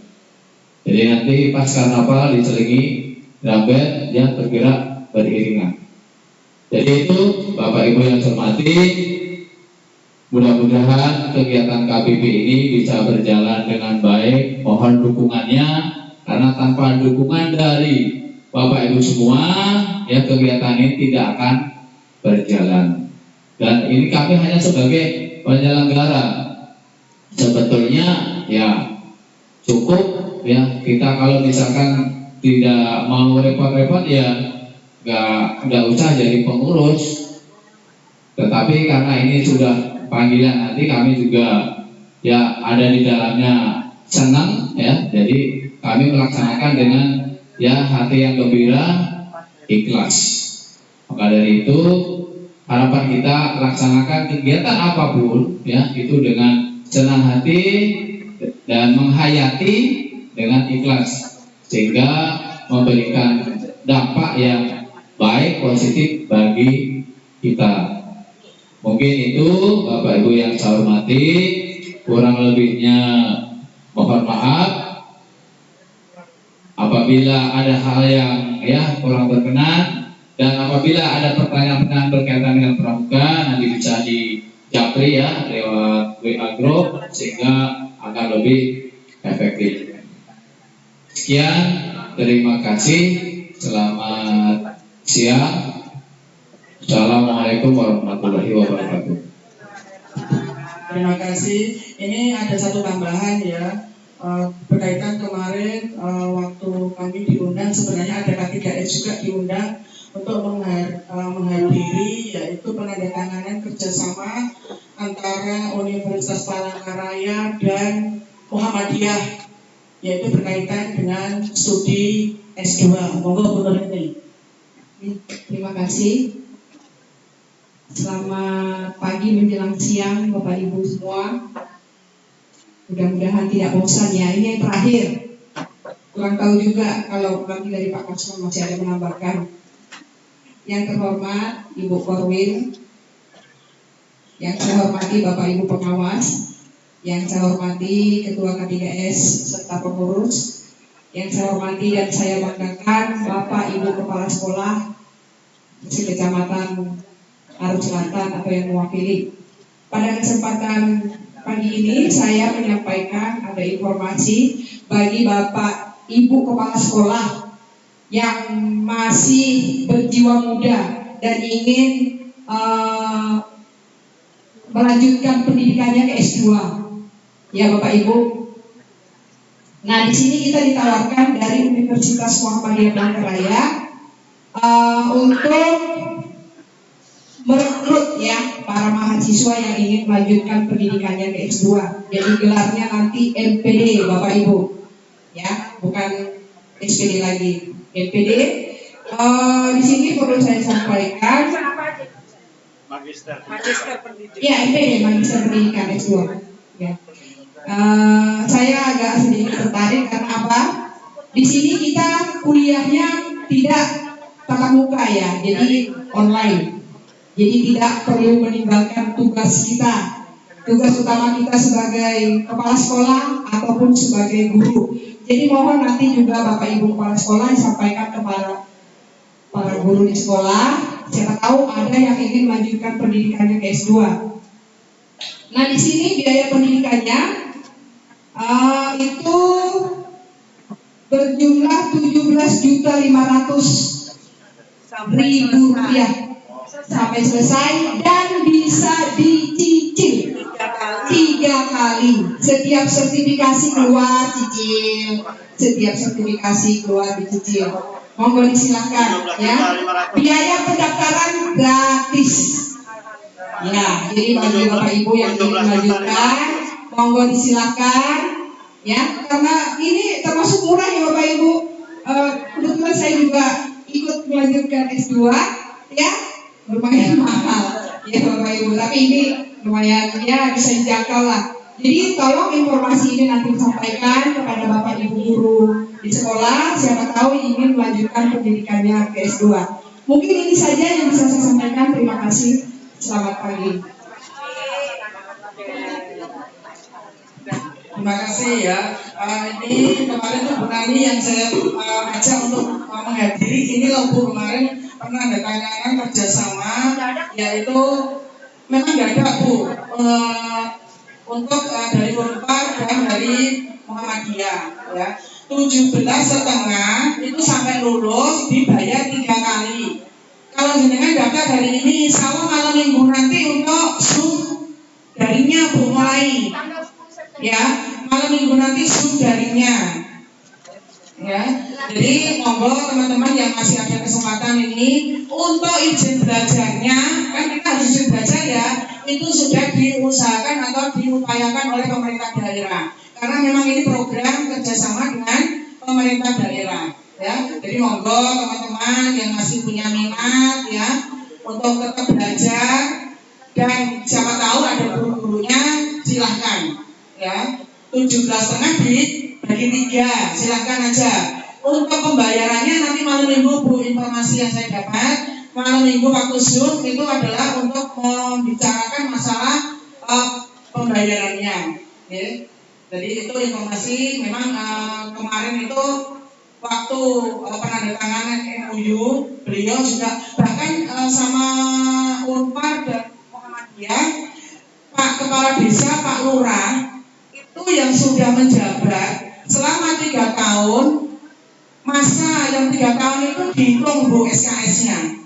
Jadi nanti pas karnaval diselingi drum band yang bergerak beriringan. Jadi itu Bapak Ibu yang saya hormati, mudah-mudahan kegiatan KBP ini bisa berjalan dengan baik. Mohon dukungannya, karena tanpa dukungan dari Bapak Ibu semua ya kegiatan ini tidak akan berjalan. Dan ini kami hanya sebagai penyelenggara. Sebetulnya ya cukup ya kita kalau misalkan tidak mau repot-repot ya nggak usah jadi pengurus. Tetapi karena ini sudah panggilan, nanti kami juga ya ada di dalamnya senang ya, jadi kami melaksanakan dengan ya hati yang gembira, ikhlas. Maka dari itu harapan kita laksanakan kegiatan apapun ya itu dengan senang hati dan menghayati dengan ikhlas, sehingga memberikan dampak yang baik positif bagi kita. Mungkin itu Bapak Ibu yang saya hormati, kurang lebihnya mohon maaf. Apabila ada hal yang ya kurang berkenan, dan apabila ada pertanyaan-pertanyaan berkaitan dengan pramuka, nanti bisa di japri ya lewat WA Group sehingga akan lebih efektif. Sekian, terima kasih, selamat siang. Assalamualaikum warahmatullahi wabarakatuh. Terima kasih. Ini ada satu tambahan ya. Berkaitan kemarin waktu kami diundang, sebenarnya ada K3S juga diundang untuk menghadiri yaitu penandatanganan kerjasama antara Universitas Palangkaraya dan Muhammadiyah, yaitu berkaitan dengan studi S2. Monggo Bu Nurhini. Terima kasih. Selamat pagi menjelang siang Bapak Ibu semua. Mudah-mudahan tidak bosan ya. Ini yang terakhir. Kurang tahu juga kalau nanti dari Pak Kasman masih ada menambahkan. Yang terhormat Ibu Korwin, yang saya hormati Bapak Ibu pengawas, yang saya hormati Ketua K3S serta pengurus, yang saya hormati dan saya banggakan Bapak Ibu Kepala Sekolah Kecamatan Arus Selatan atau yang mewakili. Pada kesempatan pagi ini saya menyampaikan ada informasi bagi Bapak Ibu Kepala Sekolah yang masih berjiwa muda dan ingin melanjutkan pendidikannya ke S2. Ya Bapak Ibu. Nah di sini kita ditawarkan dari Universitas Muhammadiyah Bangkaraya untuk merekrut ya para mahasiswa yang ingin melanjutkan pendidikannya ke S2. Jadi gelarnya nanti MPD Bapak Ibu. Ya, bukan SPD lagi. MPD. Di sini perlu saya sampaikan Magister pendidikan. Ya, MPD Magister Pendidikan S2. Ya. Saya agak sedikit tertarik karena apa? Di sini kita kuliahnya tidak tatap muka ya, jadi online. Jadi tidak perlu meninggalkan tugas kita, tugas utama kita sebagai kepala sekolah ataupun sebagai guru. Jadi mohon nanti juga Bapak Ibu kepala sekolah disampaikan kepada para guru di sekolah. Siapa tahu ada yang ingin melanjutkan pendidikannya ke S2. Nah di sini biaya pendidikannya itu berjumlah 17.500.000 rupiah sampai selesai dan bisa dicicil 3 kali. Setiap sertifikasi keluar cicil, setiap sertifikasi keluar dicicil. Monggo disilakan ya. Biaya pendaftaran gratis. Ya, jadi bagi Bapak Ibu yang ingin melanjutkan, monggo disilakan ya. Karena ini termasuk murah ya Bapak Ibu. Kebetulan saya juga ikut melanjutkan S2 ya. Lumayan mahal ya Bapak Ibu, tapi ini lumayan ya bisa dijangkau lah. Jadi tolong informasi ini nanti disampaikan kepada Bapak Ibu guru di sekolah, siapa tahu ingin melanjutkan pendidikannya ke S2. Mungkin ini saja yang bisa saya sampaikan. Terima kasih. Selamat pagi. Terima kasih ya. Ini kemarin tuh Bu Nani yang saya ajak untuk menghadiri. Ini loh Bu, kemarin pernah ada tantangan kerjasama, yaitu memang nggak ada Bu untuk dari Unpar dan dari Muhammadiyah ya. 17,5 itu sampai lulus dibayar 3 kali. Kalau jenengan daftar hari ini, insya Allah malam minggu nanti untuk Zoom darinya Bu mulai ya, malam minggu nanti Zoom darinya ya. Jadi monggo teman-teman yang masih ada kesempatan ini untuk izin belajarnya, kan kita harus izin belajar ya, itu sudah diusahakan atau diupayakan oleh pemerintah daerah. Karena memang ini program kerjasama dengan pemerintah daerah ya. Jadi monggo teman-teman yang masih punya minat ya untuk tetap belajar, dan siapa tahu ada guru-gurunya silahkan ya. 17,5 dibagi 3, silahkan aja. Untuk pembayarannya nanti malam minggu Bu, informasi yang saya dapat malam minggu waktu Zoom itu adalah untuk membicarakan masalah pembayarannya ya. Jadi itu informasi. Memang kemarin itu waktu penandatanganan MOU, beliau juga bahkan sama Unpar dan Muhammadiyah, Pak Kepala Desa, Pak Lurah itu yang sudah menjabat selama 3 tahun. Masa yang 3 tahun itu dihitung Bu SKS-nya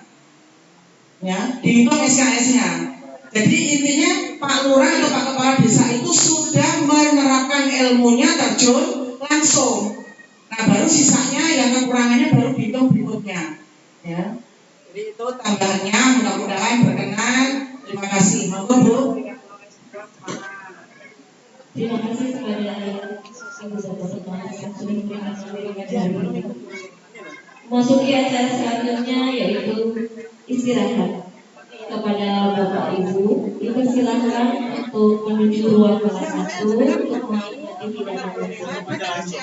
ya, dihitung SKS-nya. Jadi intinya Pak Lurah atau Pak Kepala Desa itu sudah menerapkan ilmunya, terjun langsung. Nah baru sisanya yang kekurangannya baru dihitung berikutnya ya. Jadi itu tambahannya, mudah-mudahan berkenan. Terima kasih. Monggo Bu. Terima kasih kepada Ibu Bapak yang sudah memberikan hari ini. Masuki acara selanjutnya yaitu istirahat. kepada Bapak Ibu, dipersilakan untuk menuju ruang kelas 1 untuk mengikuti hidangan nasi.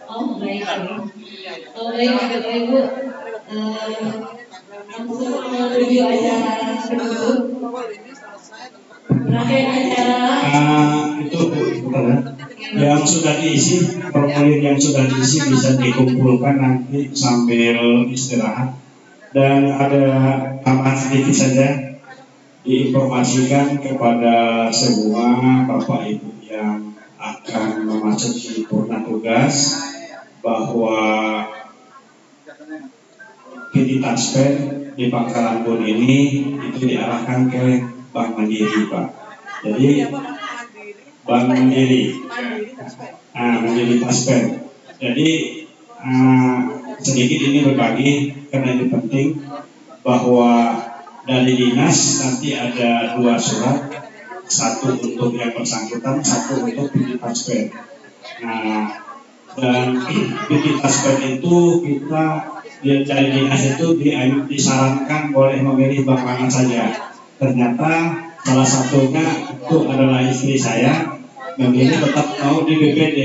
Oh baik, Bapak Ibu, langsung menuju acara penutup. Rangkaian acara itu yang sudah diisi, formulir yang sudah diisi bisa dikumpulkan nanti sambil istirahat. Dan ada tambahan sedikit saja, diinformasikan kepada semua Bapak Ibu yang akan memasuki purna tugas bahwa PD Taspen di Pangkalan Bun ini itu diarahkan ke Bank Mandiri, Pak. Jadi Bank Mandiri, Mandiri Taspen. Jadi sedikit ini berbagi karena ini penting, bahwa dari dinas nanti ada 2 surat, satu untuk yang bersangkutan, satu untuk PD Taspen. Nah, dan PD Taspen itu kita dari dinas itu disarankan boleh memilih bank mana saja. Ternyata salah satunya itu adalah istri saya memilih tetap mau di BPD.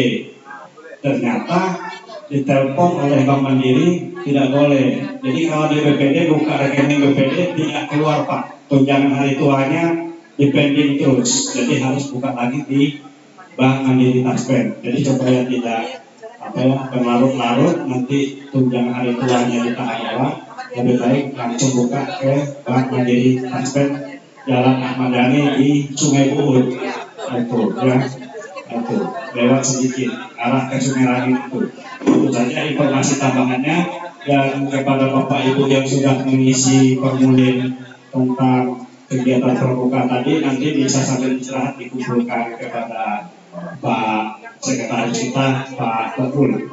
Ternyata ditelepon oleh Bank Mandiri tidak boleh. Jadi kalau di BPD buka rekening BPD tidak keluar, Pak. Tunjangan hari tuanya dipending terus. Jadi harus buka lagi di Bank Mandiri Taspen. Jadi supaya tidak berlarut-larut nanti tunjangan hari tuanya ditahan bawah, lebih baik langsung buka ke Bank Mandiri Taspen Jalan Ahmad Yani di Sungai Buhut. Itu lewat sedikit arah ke Sungai Rangin itu saja informasi tambahannya. Dan kepada Bapak Ibu yang sudah mengisi formulir tentang kegiatan pramuka tadi, nanti bisa sambil istirahat dikumpulkan kepada Pak Sekretaris kita, Pak Tengkul,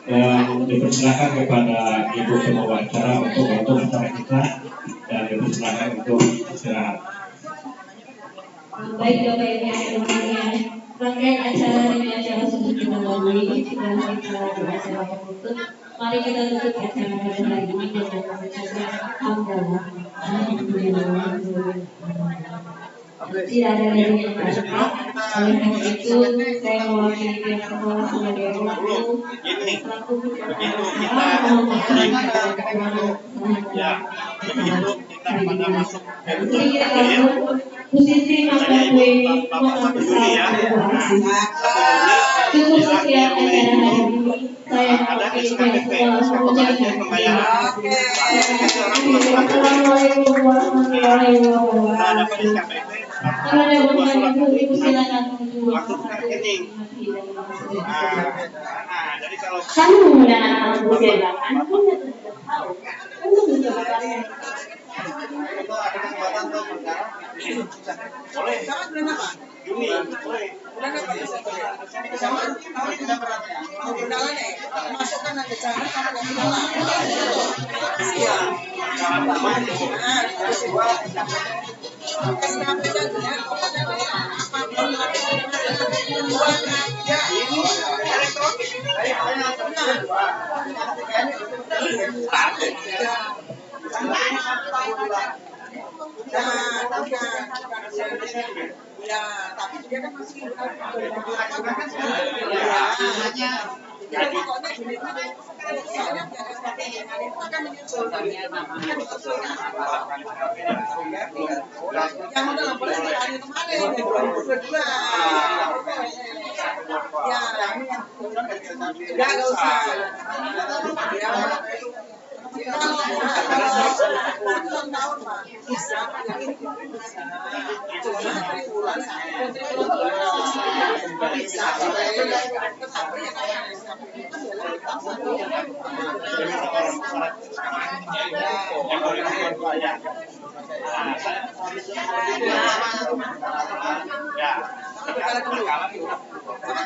dan dipersilakan kepada Ibu pembawa acara untuk acara kita, dan dipersilakan untuk istirahat. Baik Bapak Ibu yang berbahagia, rangkaian acara ini acara sudah kita lalui, sudah kita di acara penutup. Mari kita tutup acara pada hari ini dengan mengucapkan hamdalah. Alhamdulillah. Tidak ada lagi yang berhak. Oleh karena itu, saya mewakili pihak sekolah sebagai pelaku acara mohon maaf kepada kekurangan sedikit lalu posisi makan kue makan besar cukup sekian acara hari ini. Saya mewakili pihak sekolah mengucapkan Assalamualaikum warahmatullahi wabarakatuh. Kalau ada bertanya ibu silakan menuju kamu menggunakan alat usia 8 pun tidak tahu untuk mencoba boleh jangan bulan apa? Juni boleh bulan apa? Zaman tahun ini mau undangan ya masukkan nanti jangan kamu nggak undangan iya SKP jadinya pokoknya apapun ya ini elektronik ya, tapi dia kan masih ya pokoknya gini soalnya biar SKP itu akan menyusul yang udah nggak boleh hari kemarin 2022 ya nggak usah ya tahun Pak bisa ini bisa cuma triwulan bisa tetapi yang kayak itu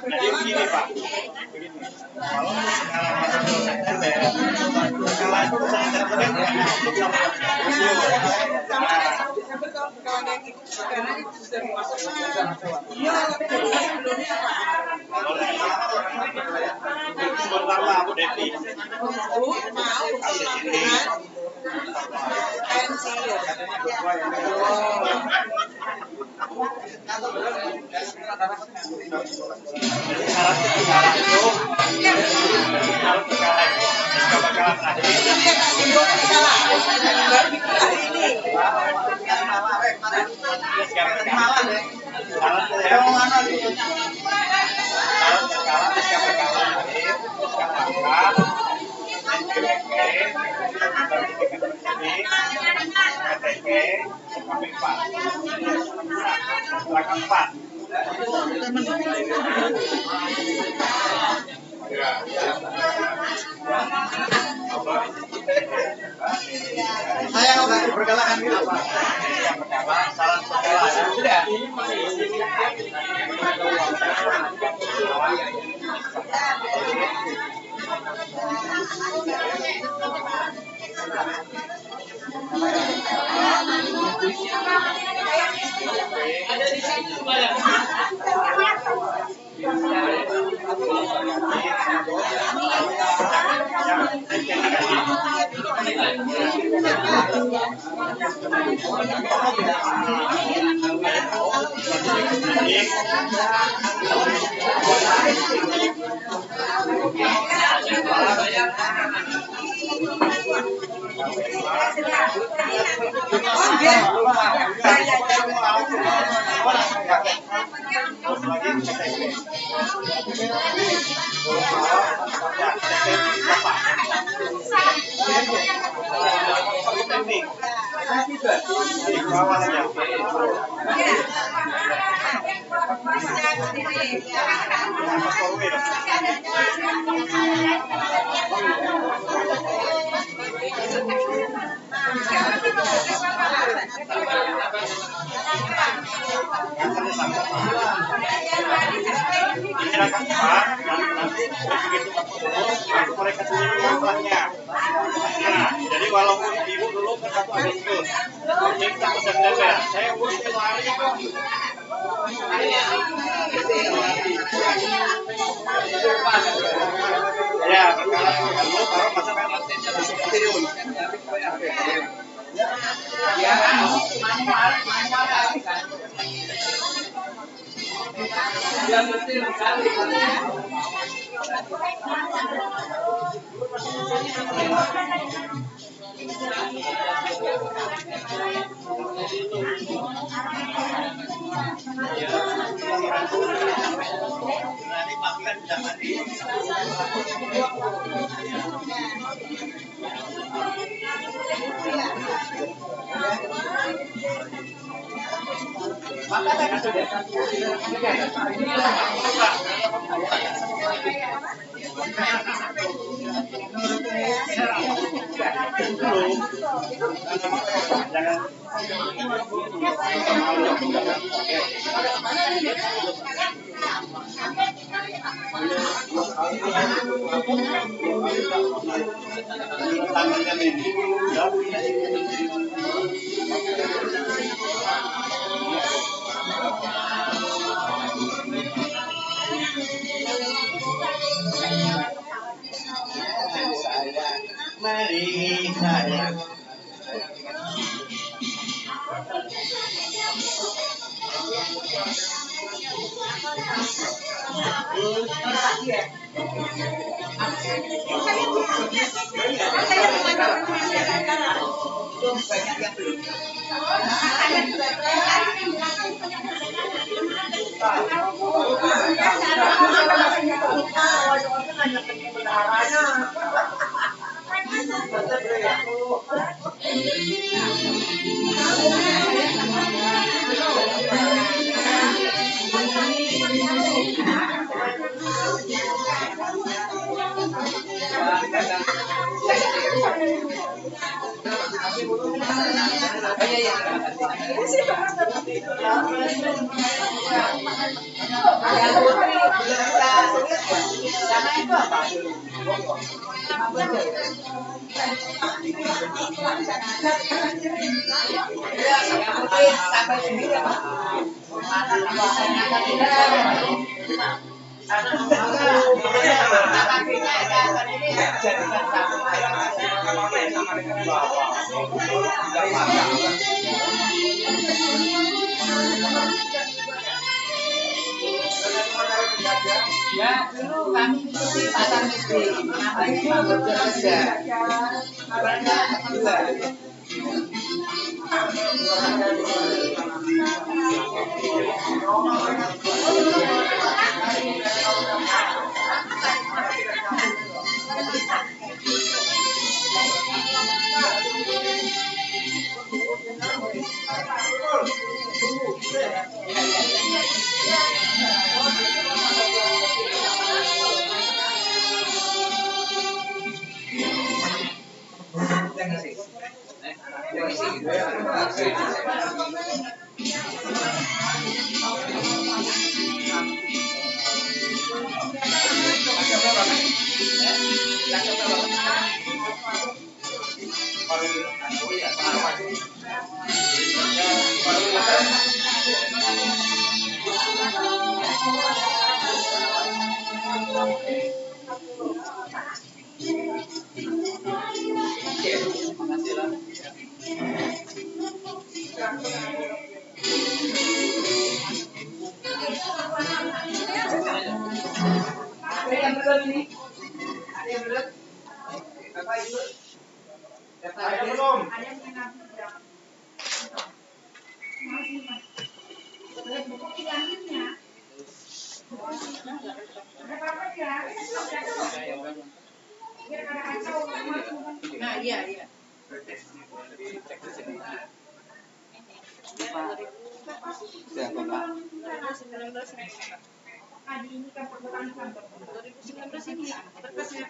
Jadi begini Pak, kalau sekarang itu sebentar lah Bu Devi. Saya nggak bergalakan gitu. Yang pertama, saran bergala ya. Sudah. Ada di situ banyak. Jadi walaupun ibu dulu ke 1 Agustus, kita ke September, saya urus hari ya, dulu baru masuk triliun. Mari saya Ya dulu kami ikuti pasar minggu, namanya bekerja. Nah, iya. Siapa Pak? 2019 ini berkasnya.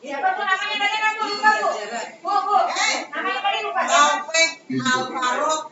Siapa tuh namanya tadi aku lupa Bu. Bu. Namanya tadi lupa. Taufik Alvaro.